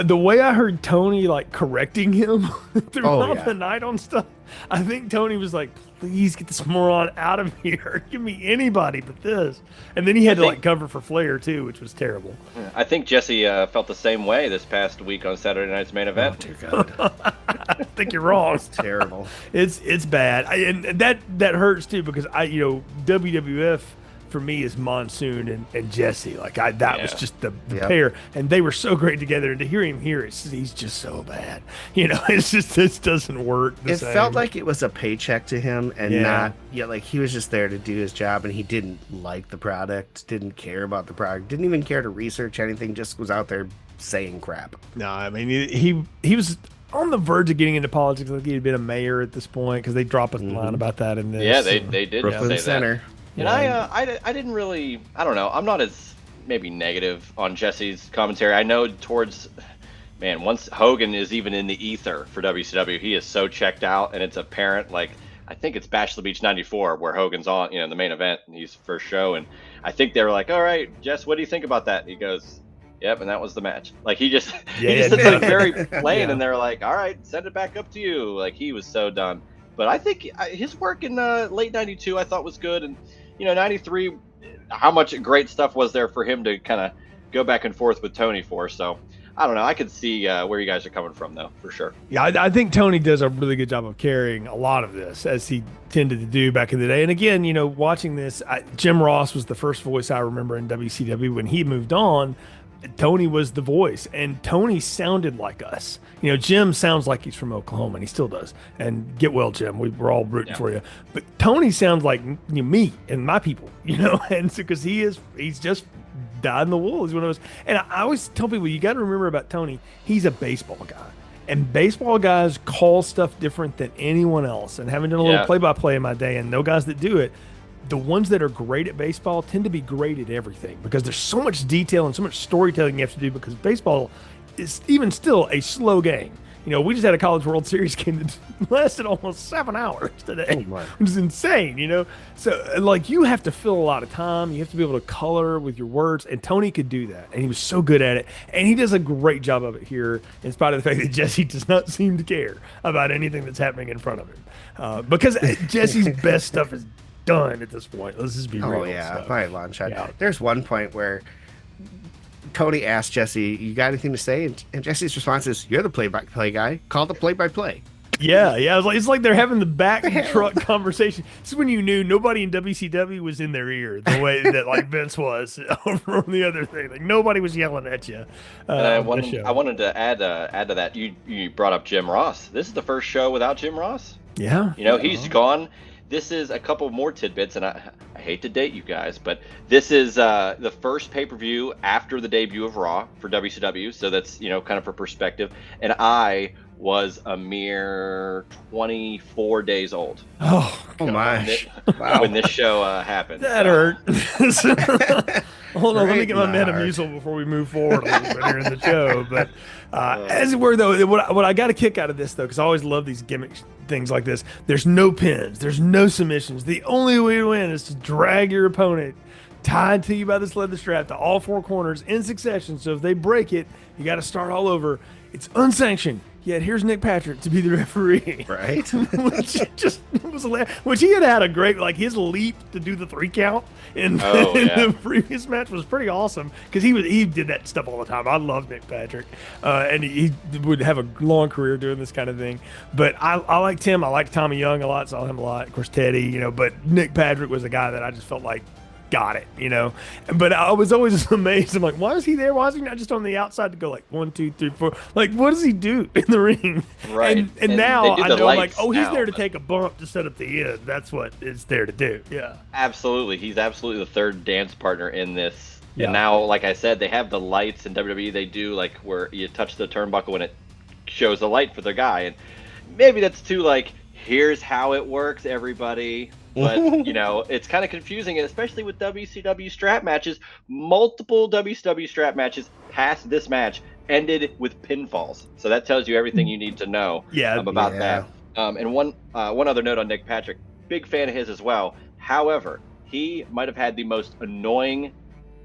The way I heard Tony correcting him throughout the night on stuff, I think Tony was like, please get this moron out of here. Give me anybody but this. And then he had to cover for Flair too, which was terrible. I think Jesse felt the same way this past week on Saturday Night's Main Event. Oh, dear God. I think you're wrong. It's terrible. It's bad. And that hurts too because WWF for me is Monsoon and Jesse. That was just the pair, and they were so great together. And to hear him here, he's just so bad. It's just this doesn't work. It felt like it was a paycheck to him, and not he was just there to do his job, and he didn't like the product, didn't care about the product, didn't even care to research anything, just was out there saying crap. No, I mean he was on the verge of getting into politics. Like he had been a mayor at this point because they dropped a line about that in this. Yeah, they did Brooklyn say Center. That. And I didn't really, I don't know, I'm not as maybe negative on Jesse's commentary. I know once Hogan is even in the ether for WCW, he is so checked out, and it's apparent. I think it's Bachelor Beach 94 where Hogan's on, the main event, and he's first show, and I think they were like, all right, Jess, what do you think about that? And he goes, yep, and that was the match. He just said it very plain, and they're like, all right, send it back up to you. He was so done. But I think his work in late '92 I thought was good, and 93 how much great stuff was there for him to kind of go back and forth with Tony for? So I don't know. I could see where you guys are coming from, though, for sure. Yeah, I think Tony does a really good job of carrying a lot of this, as he tended to do back in the day. And again, watching this, Jim Ross was the first voice I remember in WCW. When he moved on, Tony was the voice, and Tony sounded like us. Jim sounds like he's from Oklahoma, and he still does. And get well, Jim. We're all rooting for you. But Tony sounds like me and my people, and so because he's just dyed in the wool. He's one of those. And I always tell people, you got to remember about Tony, he's a baseball guy. And baseball guys call stuff different than anyone else. And having done a little play-by-play in my day and know guys that do it, the ones that are great at baseball tend to be great at everything because there's so much detail and so much storytelling you have to do because baseball is even still a slow game. We just had a College World Series game that lasted almost 7 hours today, which is insane, So, you have to fill a lot of time. You have to be able to color with your words, and Tony could do that, and he was so good at it. And he does a great job of it here, in spite of the fact that Jesse does not seem to care about anything that's happening in front of him. Because Jesse's best stuff is done at this point. Let's just be real. Oh, yeah, so. my long shot. Yeah. There's one point where Tony asked Jesse, you got anything to say? And Jesse's response is, you're the play-by-play guy. Call the play-by-play. Yeah. It's like they're having the back truck conversation. This is when you knew nobody in WCW was in their ear the way that Vince was over on the other thing. Like nobody was yelling at you. I wanted to add to that. You brought up Jim Ross. This is the first show without Jim Ross. Yeah. He's gone. This is a couple more tidbits, and I hate to date you guys, but this is the first pay-per-view after the debut of Raw for WCW, so that's, kind of for perspective. And I was a mere 24 days old. Oh my! When this show happened. That hurt. Hold on, let me get my Metamucil before we move forward a little bit here in the show. But as it were, though, what I got a kick out of this, though, because I always love these gimmick things like this. There's no pins. There's no submissions. The only way to win is to drag your opponent tied to you by this leather strap to all four corners in succession. So if they break it, you got to start all over. It's unsanctioned. Yet here's Nick Patrick to be the referee, right? which he had a great, his leap to do the 3 count in the previous match was pretty awesome because he did that stuff all the time. I love Nick Patrick, and he would have a long career doing this kind of thing. But I liked him. I liked Tommy Young a lot. Saw him a lot. Of course, Teddy. But Nick Patrick was a guy that I just felt like got it, But I was always amazed. I'm like, why is he there? Why is he not just on the outside to go 1, 2, 3, 4? What does he do in the ring? Right. And now I know, he's there to but... take a bump to set up the end. That's what it's there to do. Yeah. Absolutely. He's absolutely the third dance partner in this. Yeah. And now, like I said, they have the lights in WWE. They do where you touch the turnbuckle and it shows the light for the guy. And maybe that's too here's how it works, everybody. But, it's kind of confusing, especially with WCW strap matches. Multiple WCW strap matches past this match ended with pinfalls. So that tells you everything you need to know about that. And one other note on Nick Patrick. Big fan of his as well. However, he might have had the most annoying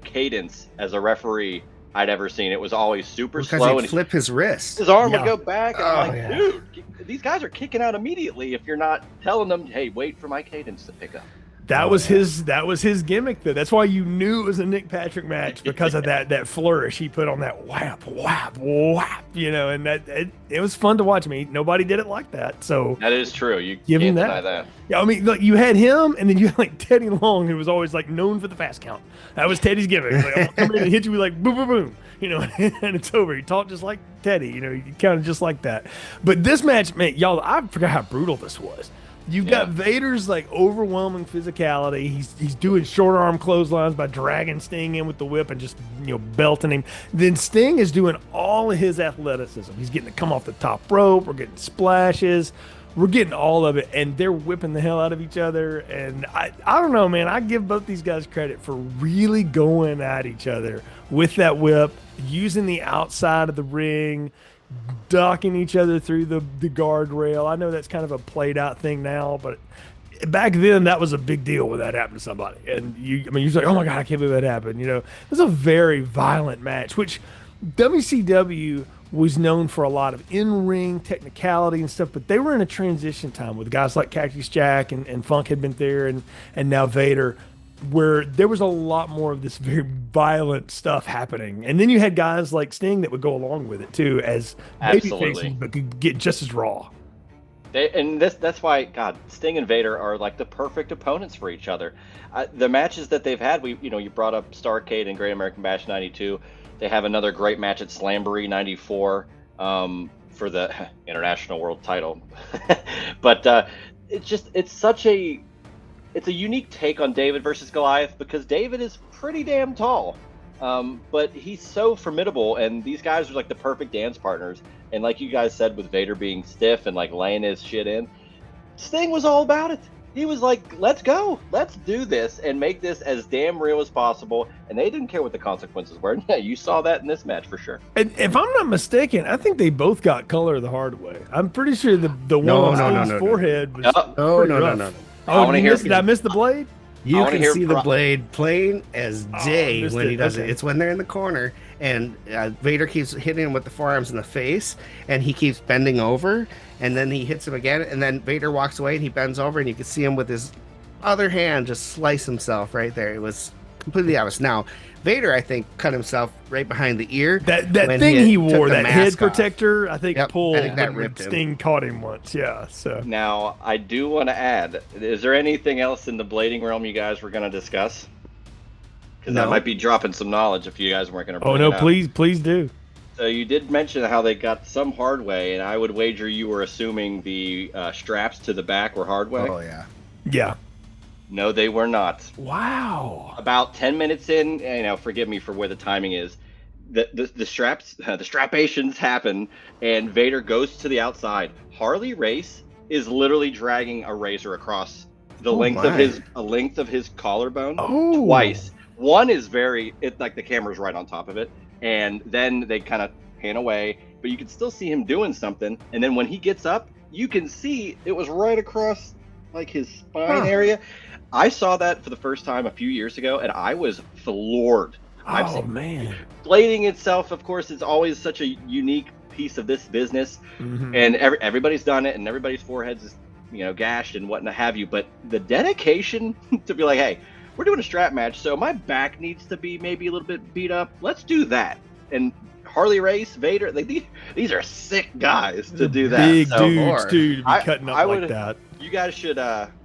cadence as a referee I'd ever seen. It was always super slow. He'd flip his wrist. His arm would go back. And I'm dude, these guys are kicking out immediately if you're not telling them, hey, wait for my cadence to pick up. That was his gimmick, though. That's why you knew it was a Nick Patrick match because of that flourish he put on that whap, whap, whap, and that it was fun to watch. Nobody did it like that. So that is true. You give can't him deny that. Yeah, you had him, and then you had Teddy Long, who was always known for the fast count. That was Teddy's gimmick. I'm gonna come in and hit you with boom, boom, boom, and it's over. He talked just like Teddy, he counted just like that. But this match, man, y'all, I forgot how brutal this was. You've got Vader's overwhelming physicality. He's doing short arm clotheslines by dragging Sting in with the whip and just belting him. Then Sting is doing all of his athleticism. He's getting to come off the top rope. We're getting splashes. We're getting all of it, and they're whipping the hell out of each other. And I don't know, man. I give both these guys credit for really going at each other with that whip, using the outside of the ring, ducking each other through the guardrail. I know that's kind of a played out thing now, but back then that was a big deal when that happened to somebody. And you're like, oh my God, I can't believe that happened. It was a very violent match, which WCW was known for a lot of in-ring technicality and stuff, but they were in a transition time with guys like Cactus Jack and Funk had been there and now Vader. where there was a lot more of this very violent stuff happening. And then you had guys like Sting that would go along with it too as baby faces, Absolutely. but could get just as raw. And that's why, God, Sting and Vader are like the perfect opponents for each other. The matches that they've had, you brought up Starrcade and Great American Bash '92. They have another great match at Slamboree '94 for the international world title. But it's a unique take on David versus Goliath, because David is pretty damn tall. But he's so formidable, and these guys are like the perfect dance partners. And like you guys said, with Vader being stiff and like laying his shit in, Sting was all about it. He was like, let's go, let's do this and make this as damn real as possible. And they didn't care what the consequences were. Yeah, you saw that in this match for sure. And if I'm not mistaken, I think they both got color the hard way. I'm pretty sure the one No, on no, no, Sting's no, no. forehead was No, pretty no, no, rough. no, no. Oh, wanna you hear- did I miss the blade? You wanna can hear see the pro- blade plain as day missed when it. he does Okay. it. It's when they're in the corner and Vader keeps hitting him with the forearms in the face, and he keeps bending over, and then he hits him again, and then Vader walks away and he bends over, and you can see him with his other hand just slice himself right there. It was completely obvious. Now, Vader, I think, cut himself right behind the ear. That when thing he took wore, the that mask head off. protector, I think Yep, pulled I think that when ripped him. Sting caught him once. Yeah, so Now, I do want to add, is there anything else in the blading realm you guys were going to discuss? Because No. that might be dropping some knowledge if you guys weren't going to bring oh no, it up. please do. So you did mention how they got some hard way, and I would wager you were assuming the straps to the back were hard way. Oh, yeah. Yeah. No, they were not. Wow. About 10 minutes in, forgive me for where the timing is, the straps, the strapations happen, and Vader goes to the outside. Harley Race is literally dragging a razor across the length of his collarbone Oh. twice. One is like the camera's right on top of it, and then they kind of pan away, but you can still see him doing something. And then when he gets up, you can see it was right across like his spine area. I saw that for the first time a few years ago, and I was floored. I've Oh seen man. blading itself, of course, is always such a unique piece of this business, Mhm. and everybody's done it, and everybody's foreheads is gashed and whatnot have you. But the dedication to be like, hey, we're doing a strap match, so my back needs to be maybe a little bit beat up. Let's do that. And Harley Race, Vader, like these are sick guys to do that. Big So, dudes, too, to be I- cutting up I like would- that. you guys should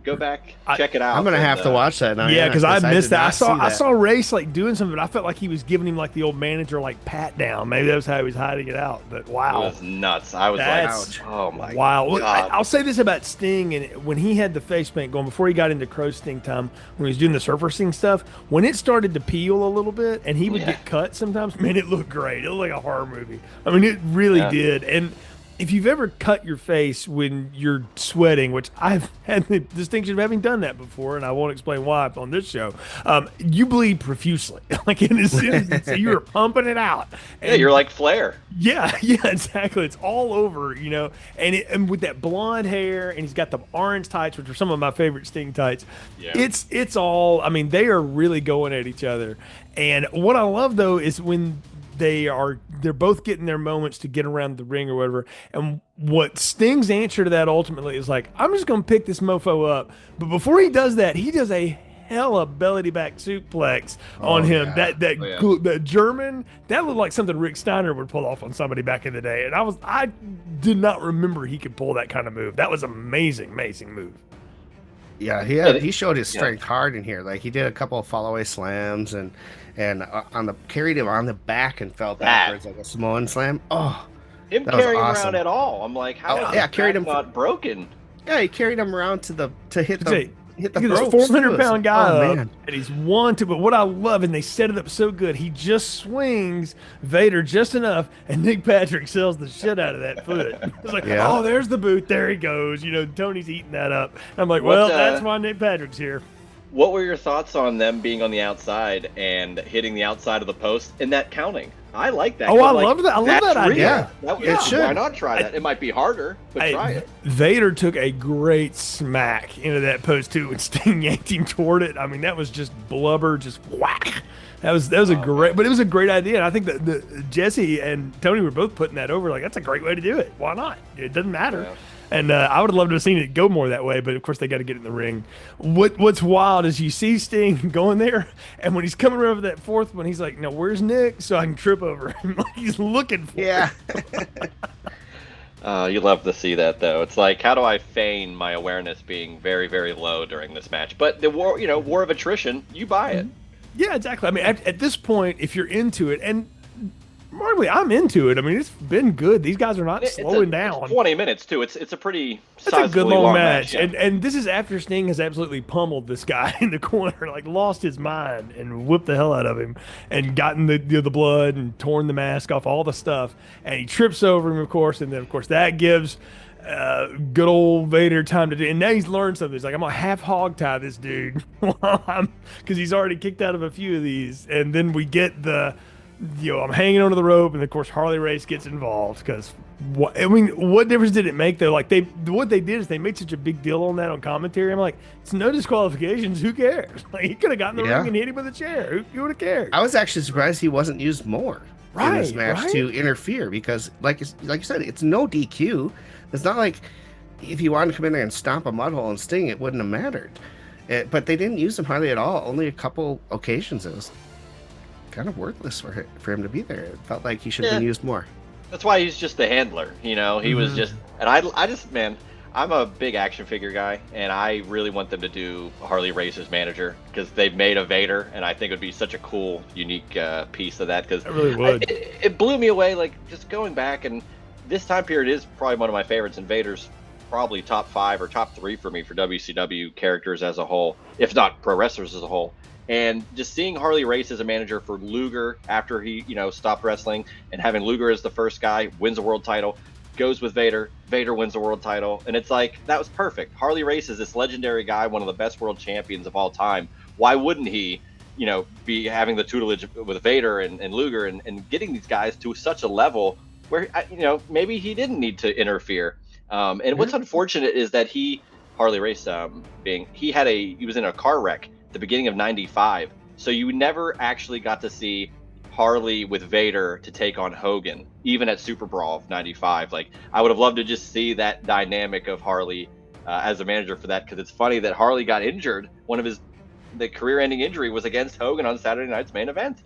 go back, check it out. I'm going to and, have to watch that now. Yeah, because I missed did that. not see I that. saw Race like doing something, but I felt like he was giving him like the old manager like pat down. Maybe that was how he was hiding it out. But It wow. was nuts. I was That's- like, oh my Wow. Well, god. I'll say this about Sting, and when he had the face paint going before he got into Crow Sting time, when he was doing the surfacing stuff, when it started to peel a little bit and he would Yeah. get cut sometimes, man, it looked great. It looked like a horror movie. I mean, it really Yeah. did. And if you've ever cut your face when you're sweating, which I've had the distinction of having done that before, and I won't explain why on this show, you bleed profusely. Like in this instance, you're pumping it out. Yeah, you're like Flair. Yeah, exactly. It's all over, and with that blonde hair, and he's got the orange tights, which are some of my favorite Sting tights. Yeah. It's all. I mean, they are really going at each other. And what I love though is when they're both getting their moments to get around the ring or whatever. And what Sting's answer to that ultimately is like, I'm just gonna pick this mofo up. But before he does that, he does a hella belly back suplex on him. yeah. Yeah. That German, that looked like something Rick Steiner would pull off on somebody back in the day. And I did not remember he could pull that kind of move. That was amazing move. Yeah, he showed his strength hard in here. Like he did a couple of follow-away slams and carried him on the back and fell backwards like a Samoan slam. Oh, Him that was carrying awesome. around at all. I'm like, how is yeah, his carried back him- not broken? yeah, he carried him around to hit the Look hit the at this ropes, 400-pound too. guy Oh, up, man. and he's wanted. But what I love, and they set it up so good, he just swings Vader just enough, and Nick Patrick sells the shit out of that foot. It's like, Yeah. oh, there's the boot. There he goes. Tony's eating that up. I'm like, What, well, that's why Nick Patrick's here. What were your thoughts on them being on the outside and hitting the outside of the post and that counting? I like that. Oh, 'cause, I like, love that. I love that's that idea. real. It should. Why not try that? It might be harder, but try it. Vader took a great smack into that post too, and Sting yanked him toward it. I mean, that was just blubber, just whack. That was a great, but it was a great idea. And I think that Jesse and Tony were both putting that over. Like, that's a great way to do it. Why not? It doesn't matter. And I would have loved to have seen it go more that way, but of course they got to get in the ring. What's wild is you see Sting going there, and when he's coming over that fourth one, he's like, "No, where's Nick?" So I can trip over him. Like he's looking for Yeah. You love to see that, though. It's like, how do I feign my awareness being very, very low during this match? But the war, war of attrition, you buy it. Yeah, exactly. I mean, at this point, if you're into it, and Marley, I'm into it. I mean, it's been good. These guys are not slowing down. It's 20 minutes too. It's a pretty It's a good long match. Yeah. And this is after Sting has absolutely pummeled this guy in the corner, like lost his mind and whipped the hell out of him and gotten the blood and torn the mask off, all the stuff. And he trips over him, of course, and then of course that gives good old Vader time to do. And now he's learned something. He's like, I'm gonna half hog tie this dude because he's already kicked out of a few of these. And then we get I'm hanging onto the rope, and of course Harley Race gets involved because what difference did it make though? Like what they did is they made such a big deal on that on commentary. I'm like, it's no disqualifications. Who cares? Like he could have gotten in the ring and hit him with a chair. Who would have cared? I was actually surprised he wasn't used more in this match to interfere because, like you said, it's no DQ. It's not like if you wanted to come in there and stomp a mud hole and Sting, it wouldn't have mattered. But they didn't use him hardly at all. Only a couple occasions. It was kind of worthless for him to be there. It felt like he should have been used more. That's why he's just the handler. He was just, and I just, man, I'm a big action figure guy, and I really want them to do Harley Race's manager because they've made a Vader, and I think it would be such a cool, unique piece of that. Because it really would. It blew me away. Like just going back, and this time period is probably one of my favorites, and Vader's probably top 5 or top 3 for me for WCW characters as a whole, if not pro wrestlers as a whole. And just seeing Harley Race as a manager for Luger after he, stopped wrestling, and having Luger as the first guy, wins a world title, goes with Vader, Vader wins the world title, and it's like, that was perfect. Harley Race is this legendary guy, one of the best world champions of all time. Why wouldn't he, be having the tutelage with Vader and Luger and getting these guys to such a level where, maybe he didn't need to interfere. And what's unfortunate is that Harley Race, he was in a car wreck the beginning of 95, so you never actually got to see Harley with Vader to take on Hogan, even at SuperBrawl of 95. Like, I would have loved to just see that dynamic of Harley as a manager for that, because it's funny that Harley got injured. The career-ending injury was against Hogan on Saturday night's main event.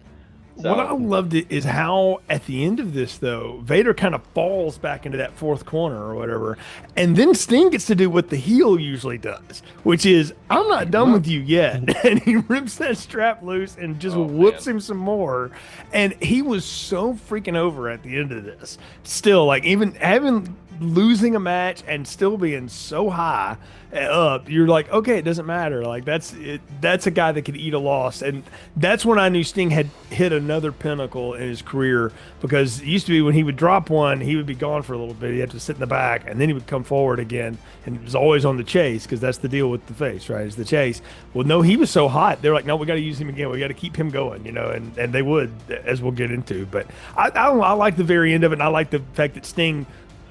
So. What I loved is how at the end of this, though, Vader kind of falls back into that fourth corner or whatever, and then Sting gets to do what the heel usually does, which is, I'm not done with you yet. And he rips that strap loose and just whoops him some more. And he was so freaking over at the end of this. Still, like, even having losing a match and still being so high up, you're like, okay, it doesn't matter. Like that's a guy that could eat a loss. And that's when I knew Sting had hit another pinnacle in his career, because it used to be when he would drop one, he would be gone for a little bit. He had to sit in the back, and then he would come forward again, and it was always on the chase, because that's the deal with the face, right? Is the chase. Well, no, he was so hot. They're like, no, we got to use him again. We got to keep him going, and they would, as we'll get into. But I like the very end of it, and I like the fact that Sting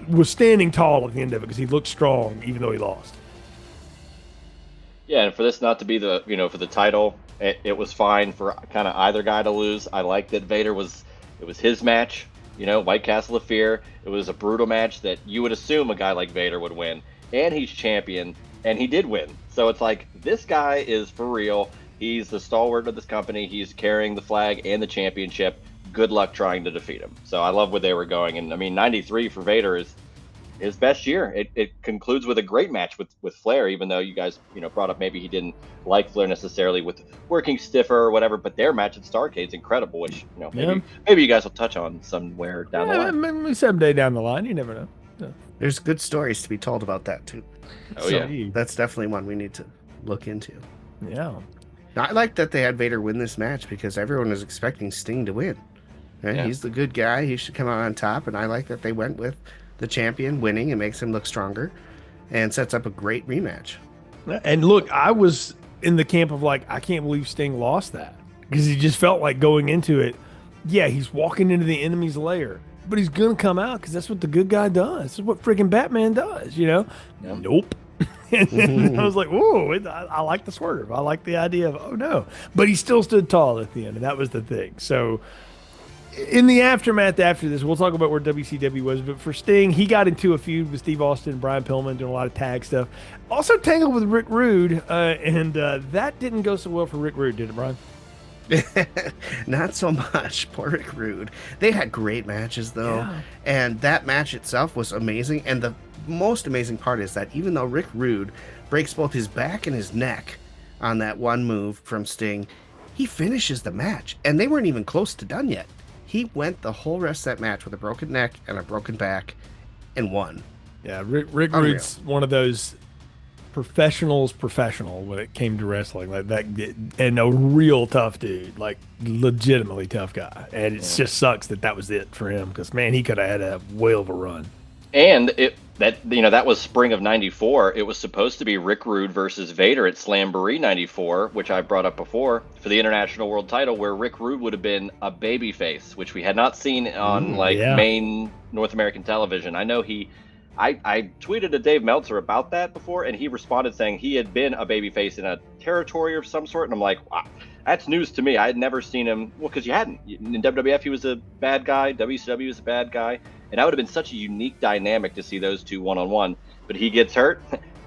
was standing tall at the end of it because he looked strong even though he lost. Yeah, and for this not to be the, for the title, it was fine for kind of either guy to lose. I like that Vader it was his match, White Castle of Fear. It was a brutal match that you would assume a guy like Vader would win, and he's champion, and he did win. So it's like, this guy is for real. He's the stalwart of this company. He's carrying the flag and the championship. Good luck trying to defeat him. So I love where they were going. And I mean, 93 for Vader is his best year. It concludes with a great match with Flair, even though you guys, brought up maybe he didn't like Flair necessarily with working stiffer or whatever, but their match at Starrcade's incredible, which, maybe you guys will touch on somewhere down the line. Maybe someday down the line, you never know. Yeah. There's good stories to be told about that too. Oh, so yeah. That's definitely one we need to look into. Yeah. I like that they had Vader win this match because everyone was expecting Sting to win. Right? Yeah. He's the good guy. He should come out on top. And I like that they went with the champion winning. It makes him look stronger and sets up a great rematch. And look, I was in the camp of like, I can't believe Sting lost that, because he just felt like going into it, yeah, he's walking into the enemy's lair, but he's going to come out because that's what the good guy does. This is what freaking Batman does, Yep. Nope. And I was like, whoa, I like the swerve. I like the idea of, oh no. But he still stood tall at the end, and that was the thing. So in the aftermath after this, we'll talk about where WCW was. But for Sting, he got into a feud with Steve Austin and Brian Pillman, doing a lot of tag stuff. Also tangled with Rick Rude, and that didn't go so well for Rick Rude, did it, Brian? Not so much. Poor Rick Rude. They had great matches though, Yeah. and that match itself was amazing. And the most amazing part is that even though Rick Rude breaks both his back and his neck on that one move from Sting, he finishes the match, and they weren't even close to done yet. He went the whole rest of that match with a broken neck and a broken back, and won. Yeah, Rick Unreal. Rude's one of those professional when it came to wrestling, like that, and a real tough dude, like legitimately tough guy. And it just sucks that that was it for him, because man, he could have had a whale of a run. And that was spring of '94. It was supposed to be Rick Rude versus Vader at Slamboree '94, which I brought up before, for the International World Title, where Rick Rude would have been a babyface, which we had not seen on main North American television. I know I tweeted to Dave Meltzer about that before, and he responded saying he had been a babyface in a territory of some sort. And I'm like, wow, that's news to me. I had never seen him. Well, because you hadn't. In WWF, he was a bad guy. WCW was a bad guy. And that would have been such a unique dynamic to see those two one-on-one. But he gets hurt,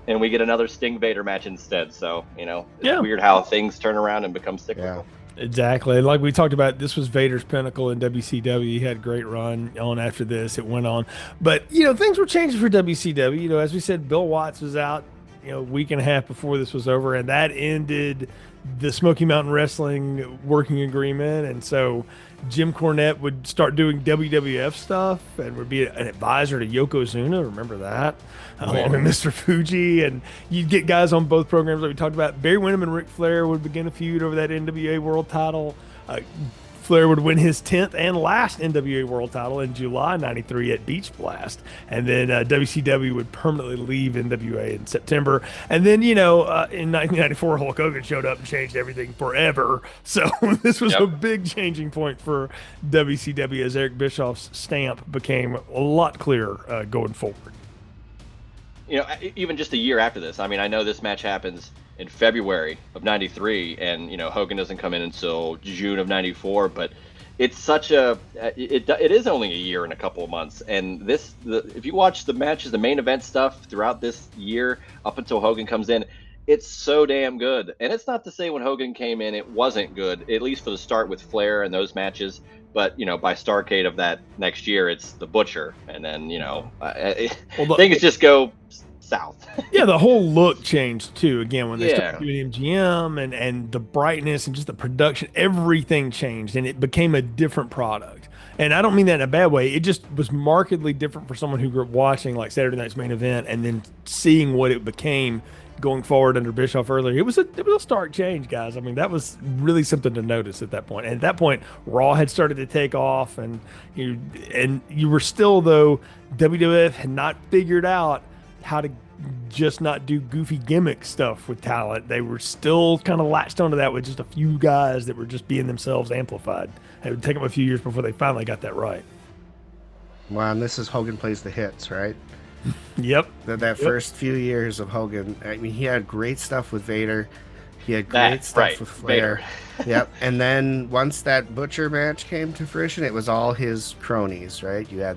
and we get another Sting Vader match instead. So, it's weird how things turn around and become cyclical. Yeah. Exactly. Like we talked about, this was Vader's pinnacle in WCW. He had a great run on after this. It went on. But, things were changing for WCW. As we said, Bill Watts was out, a week and a half before this was over, and that ended the Smoky Mountain Wrestling working agreement. And so Jim Cornette would start doing WWF stuff and would be an advisor to Yokozuna. Remember that? Along with Mr. Fuji. And you'd get guys on both programs that we talked about. Barry Windham and Ric Flair would begin a feud over that NWA World title. Flair would win his 10th and last NWA World title in July '93 at Beach Blast. And then WCW would permanently leave NWA in September. And then, in 1994, Hulk Hogan showed up and changed everything forever. So this was a big changing point for WCW, as Eric Bischoff's stamp became a lot clearer going forward. Even just a year after this, I know this match happens in February of '93, and Hogan doesn't come in until June of '94. But it's such it is only a year and a couple of months. And if you watch the matches, the main event stuff throughout this year up until Hogan comes in, it's so damn good. And it's not to say when Hogan came in it wasn't good, at least for the start with Flair and those matches. But by Starrcade of that next year, it's the Butcher, and then things just go south. Yeah, the whole look changed too. Again, when they started doing MGM and the brightness and just the production, everything changed, and it became a different product. And I don't mean that in a bad way. It just was markedly different for someone who grew up watching like Saturday Night's Main Event and then seeing what it became going forward under Bischoff earlier. It was a stark change, guys. That was really something to notice at that point. And at that point, Raw had started to take off, and you were still, though, WWF had not figured out how to just not do goofy gimmick stuff with talent. They were still kind of latched onto that with just a few guys that were just being themselves amplified. It would take them a few years before they finally got that right. Wow, and this is Hogan Plays the Hits, right? Yep. That first few years of Hogan, he had great stuff with Vader. He had great stuff with Flair. Yep. And then once that Butcher match came to fruition, it was all his cronies, right? You had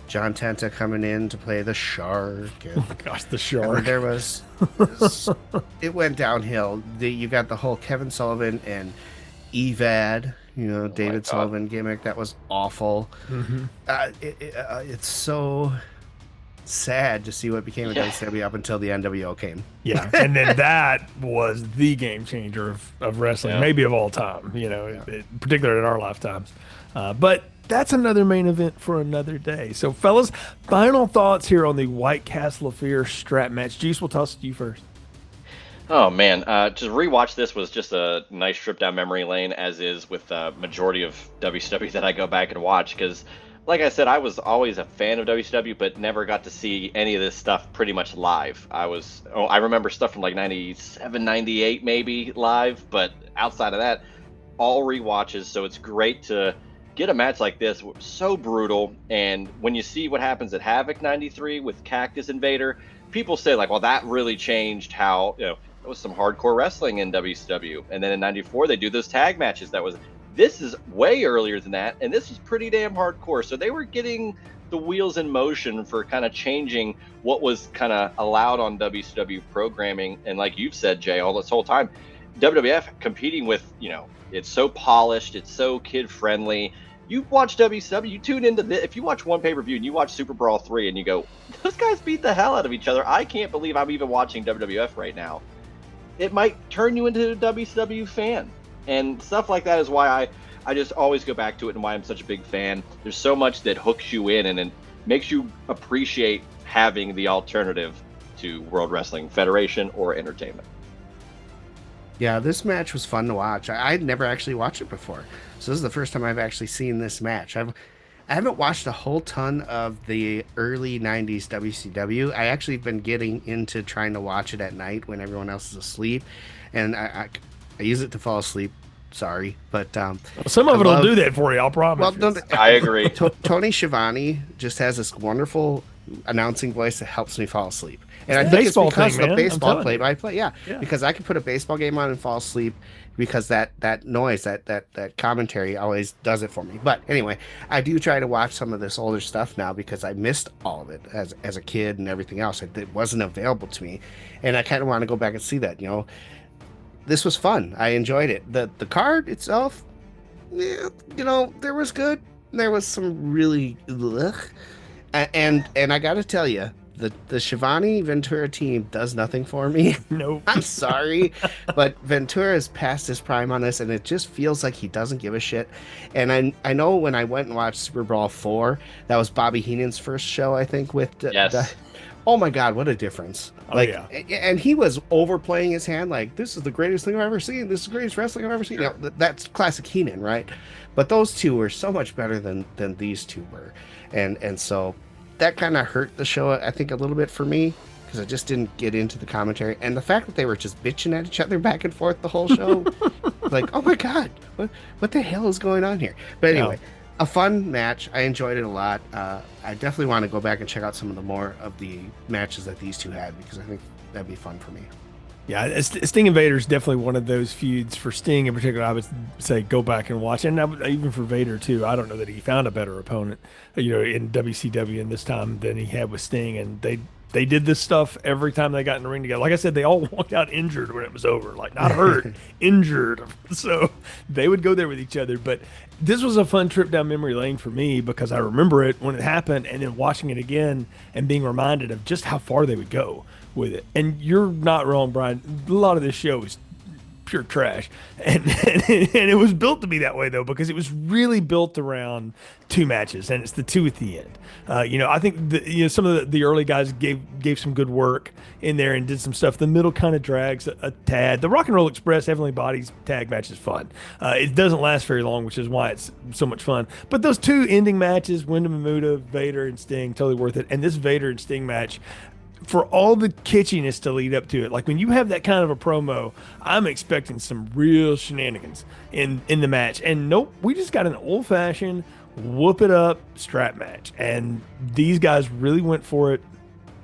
John Tenta coming in to play the Shark. And, oh gosh, the Shark. There was, it went downhill. You got the whole Kevin Sullivan and Evad, David Sullivan gimmick. That was awful. Mm-hmm. It's so sad to see what became of WCW up until the NWO came. Yeah, and then that was the game changer of wrestling, maybe of all time, particularly in our lifetimes. But that's another main event for another day. So, fellas, final thoughts here on the White Castle Affair strap match. Juice, we'll toss it to you first. Oh, man. To rewatch this was just a nice trip down memory lane, as is with the majority of WCW that I go back and watch. Because, like I said, I was always a fan of WCW, but never got to see any of this stuff pretty much live. I remember stuff from like 97, 98 maybe live, but outside of that, all rewatches. So it's great to get a match like this, so brutal. And when you see what happens at Havoc '93 with Cactus and Vader, people say like, well, that really changed how, there was some hardcore wrestling in WCW. And then in '94, they do those tag matches. That was This is way earlier than that, and this is pretty damn hardcore. So they were getting the wheels in motion for kind of changing what was kind of allowed on WCW programming. And like you've said, Jay, all this whole time, WWF competing with, it's so polished, it's so kid friendly. You watch WCW, you tune into this. If you watch one pay-per-view and you watch SuperBrawl 3 and you go, those guys beat the hell out of each other, I can't believe I'm even watching WWF right now. It might turn you into a WCW fan. And stuff like that is why I just always go back to it and why I'm such a big fan. There's so much that hooks you in and it makes you appreciate having the alternative to World Wrestling Federation or entertainment. Yeah, this match was fun to watch. I'd never actually watched it before. So this is the first time I've actually seen this match. I haven't watched a whole ton of the early 90s WCW. I actually have been getting into trying to watch it at night when everyone else is asleep. And I use it to fall asleep. Sorry. But some of it will do that for you, I'll promise. Well, I agree. Tony Schiavone just has this wonderful announcing voice that helps me fall asleep. And I think it's because the baseball play-by-play. Yeah, because I can put a baseball game on and fall asleep because that noise, that commentary always does it for me. But anyway, I do try to watch some of this older stuff now because I missed all of it as a kid and everything else. It wasn't available to me. And I kind of want to go back and see that, This was fun. I enjoyed it. The card itself, there was good. There was some really and I got to tell you, the Schiavone Ventura team does nothing for me. Nope. I'm sorry, but Ventura is past his prime on this, and it just feels like he doesn't give a shit. And I know when I went and watched Super Brawl 4, that was Bobby Heenan's first show, I think, with oh my God, what a difference. And he was overplaying his hand like, this is the greatest thing I've ever seen. This is the greatest wrestling I've ever seen. That's classic Heenan, right? But those two were so much better than these two were. And so that kind of hurt the show, I think, a little bit for me because I just didn't get into the commentary. And the fact that they were just bitching at each other back and forth the whole show, like, oh my God, what the hell is going on here? But anyway, a fun match. I enjoyed it a lot. I definitely want to go back and check out some of the more of the matches that these two had because I think that'd be fun for me. Yeah, Sting and Vader is definitely one of those feuds. For Sting in particular, I would say go back and watch. And even for Vader, too. I don't know that he found a better opponent, in WCW in this time than he had with Sting. And they did this stuff every time they got in the ring together. Like I said, they all walked out injured when it was over. Like, not hurt, injured. So they would go there with each other. But this was a fun trip down memory lane for me because I remember it when it happened and then watching it again and being reminded of just how far they would go with it. And you're not wrong, Brian. A lot of this show is pure trash. And it was built to be that way, though, because it was really built around two matches, and it's the two at the end. I think some of the early guys gave some good work in there and did some stuff. The middle kind of drags a tad. The Rock and Roll Express Heavenly Bodies tag match is fun. It doesn't last very long, which is why it's so much fun. But those two ending matches, Wyndham and Muta, Vader and Sting, totally worth it. And this Vader and Sting match, for all the kitschiness to lead up to it, like when you have that kind of a promo, I'm expecting some real shenanigans in the match. And nope, we just got an old-fashioned whoop it up strap match, and these guys really went for it.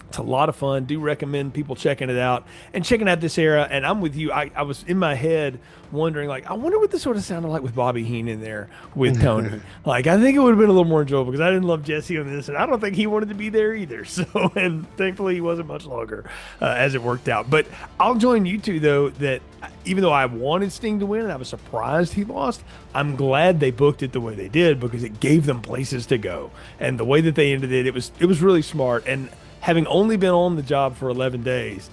It's a lot of fun. Do recommend people checking it out and checking out this era. And I'm with you. I was in my head wondering, like, I wonder what this sort of sounded like with Bobby Heenan there with Tony. Like, I think it would have been a little more enjoyable because I didn't love Jesse on this, and I don't think he wanted to be there either. So, and thankfully he wasn't much longer as it worked out. But I'll join you two, though, that even though I wanted Sting to win and I was surprised he lost, I'm glad they booked it the way they did because it gave them places to go. And the way that they ended it, it was really smart. And having only been on the job for 11 days,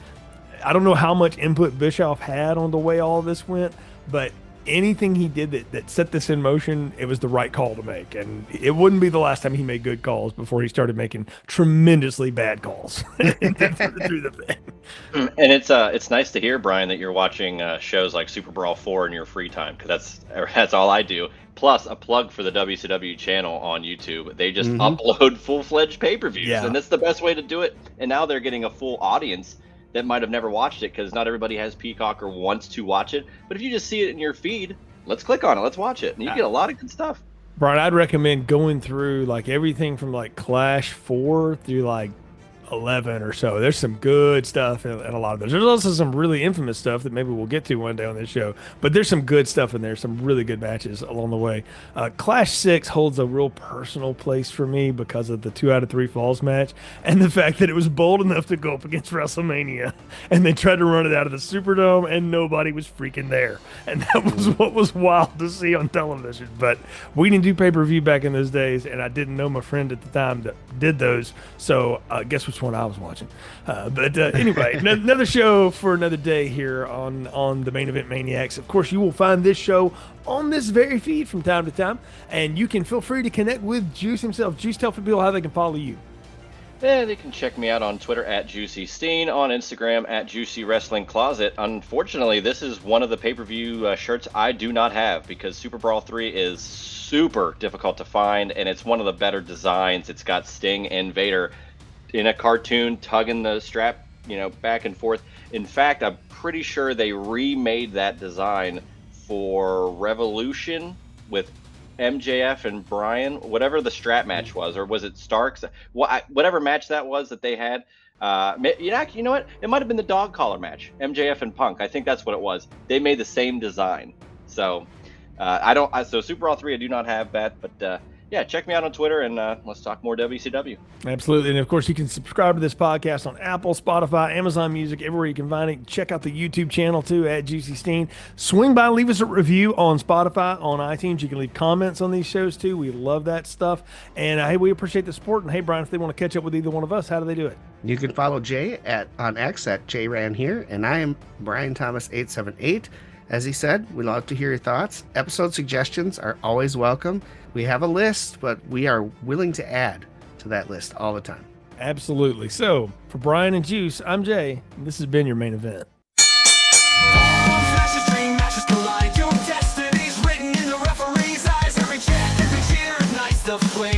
I don't know how much input Bischoff had on the way all this went, but anything he did that set this in motion, it was the right call to make. And it wouldn't be the last time he made good calls before he started making tremendously bad calls through the thing. And it's nice to hear, Brian, that you're watching shows like Super Brawl 4 in your free time, because that's all I do. Plus, a plug for the WCW channel on YouTube. They just upload full-fledged pay-per-views, and that's the best way to do it. And now they're getting a full audience that might have never watched it because not everybody has Peacock or wants to watch it. But if you just see it in your feed, let's click on it. Let's watch it. And you get a lot of good stuff. Brian, I'd recommend going through like everything from like Clash 4 through like 11 or so. There's some good stuff in a lot of those. There's also some really infamous stuff that maybe we'll get to one day on this show, but there's some good stuff in there, some really good matches along the way. Clash 6 holds a real personal place for me because of the 2 out of 3 falls match and the fact that it was bold enough to go up against WrestleMania and they tried to run it out of the Superdome and nobody was freaking there. And that was what was wild to see on television. But we didn't do pay-per-view back in those days, and I didn't know my friend at the time that did those, so guess which one I was watching. But anyway, another show for another day here on the Main Event Maniacs. Of course, you will find this show on this very feed from time to time, and you can feel free to connect with Juice himself. Juice, tell people how they can follow you. Yeah, they can check me out on Twitter at Juicy Steen, on Instagram at Juicy Wrestling Closet. Unfortunately, this is one of the pay-per-view shirts I do not have because Super Brawl 3 is super difficult to find, and it's one of the better designs. It's got Sting and Vader in a cartoon tugging the strap, back and forth. In fact, I'm pretty sure they remade that design for Revolution with MJF and Bryan, whatever the strap match was, or was it Starks? Whatever match that was that they had. You know what? It might have been the dog collar match, MJF and Punk. I think that's what it was. They made the same design. So so Super Brawl 3 I do not have that, but yeah, check me out on Twitter and let's talk more WCW. Absolutely. And of course, you can subscribe to this podcast on Apple, Spotify, Amazon Music, everywhere you can find it. Check out the YouTube channel too at Juicy Steen. Swing by, leave us a review on Spotify, on iTunes. You can leave comments on these shows too. We love that stuff. And hey, we appreciate the support. And hey, Brian, if they want to catch up with either one of us, how do they do it? You can follow Jay on X at JRanHere, and I am Brian Thomas 878. As he said, we love to hear your thoughts. Episode suggestions are always welcome. We have a list, but we are willing to add to that list all the time. Absolutely. So, for Brian and Juice, I'm Jay, and this has been your Main Event. Flashes, dream matches collide. Your destiny's written in the referee's eyes. Every chant, every cheer ignites the flame.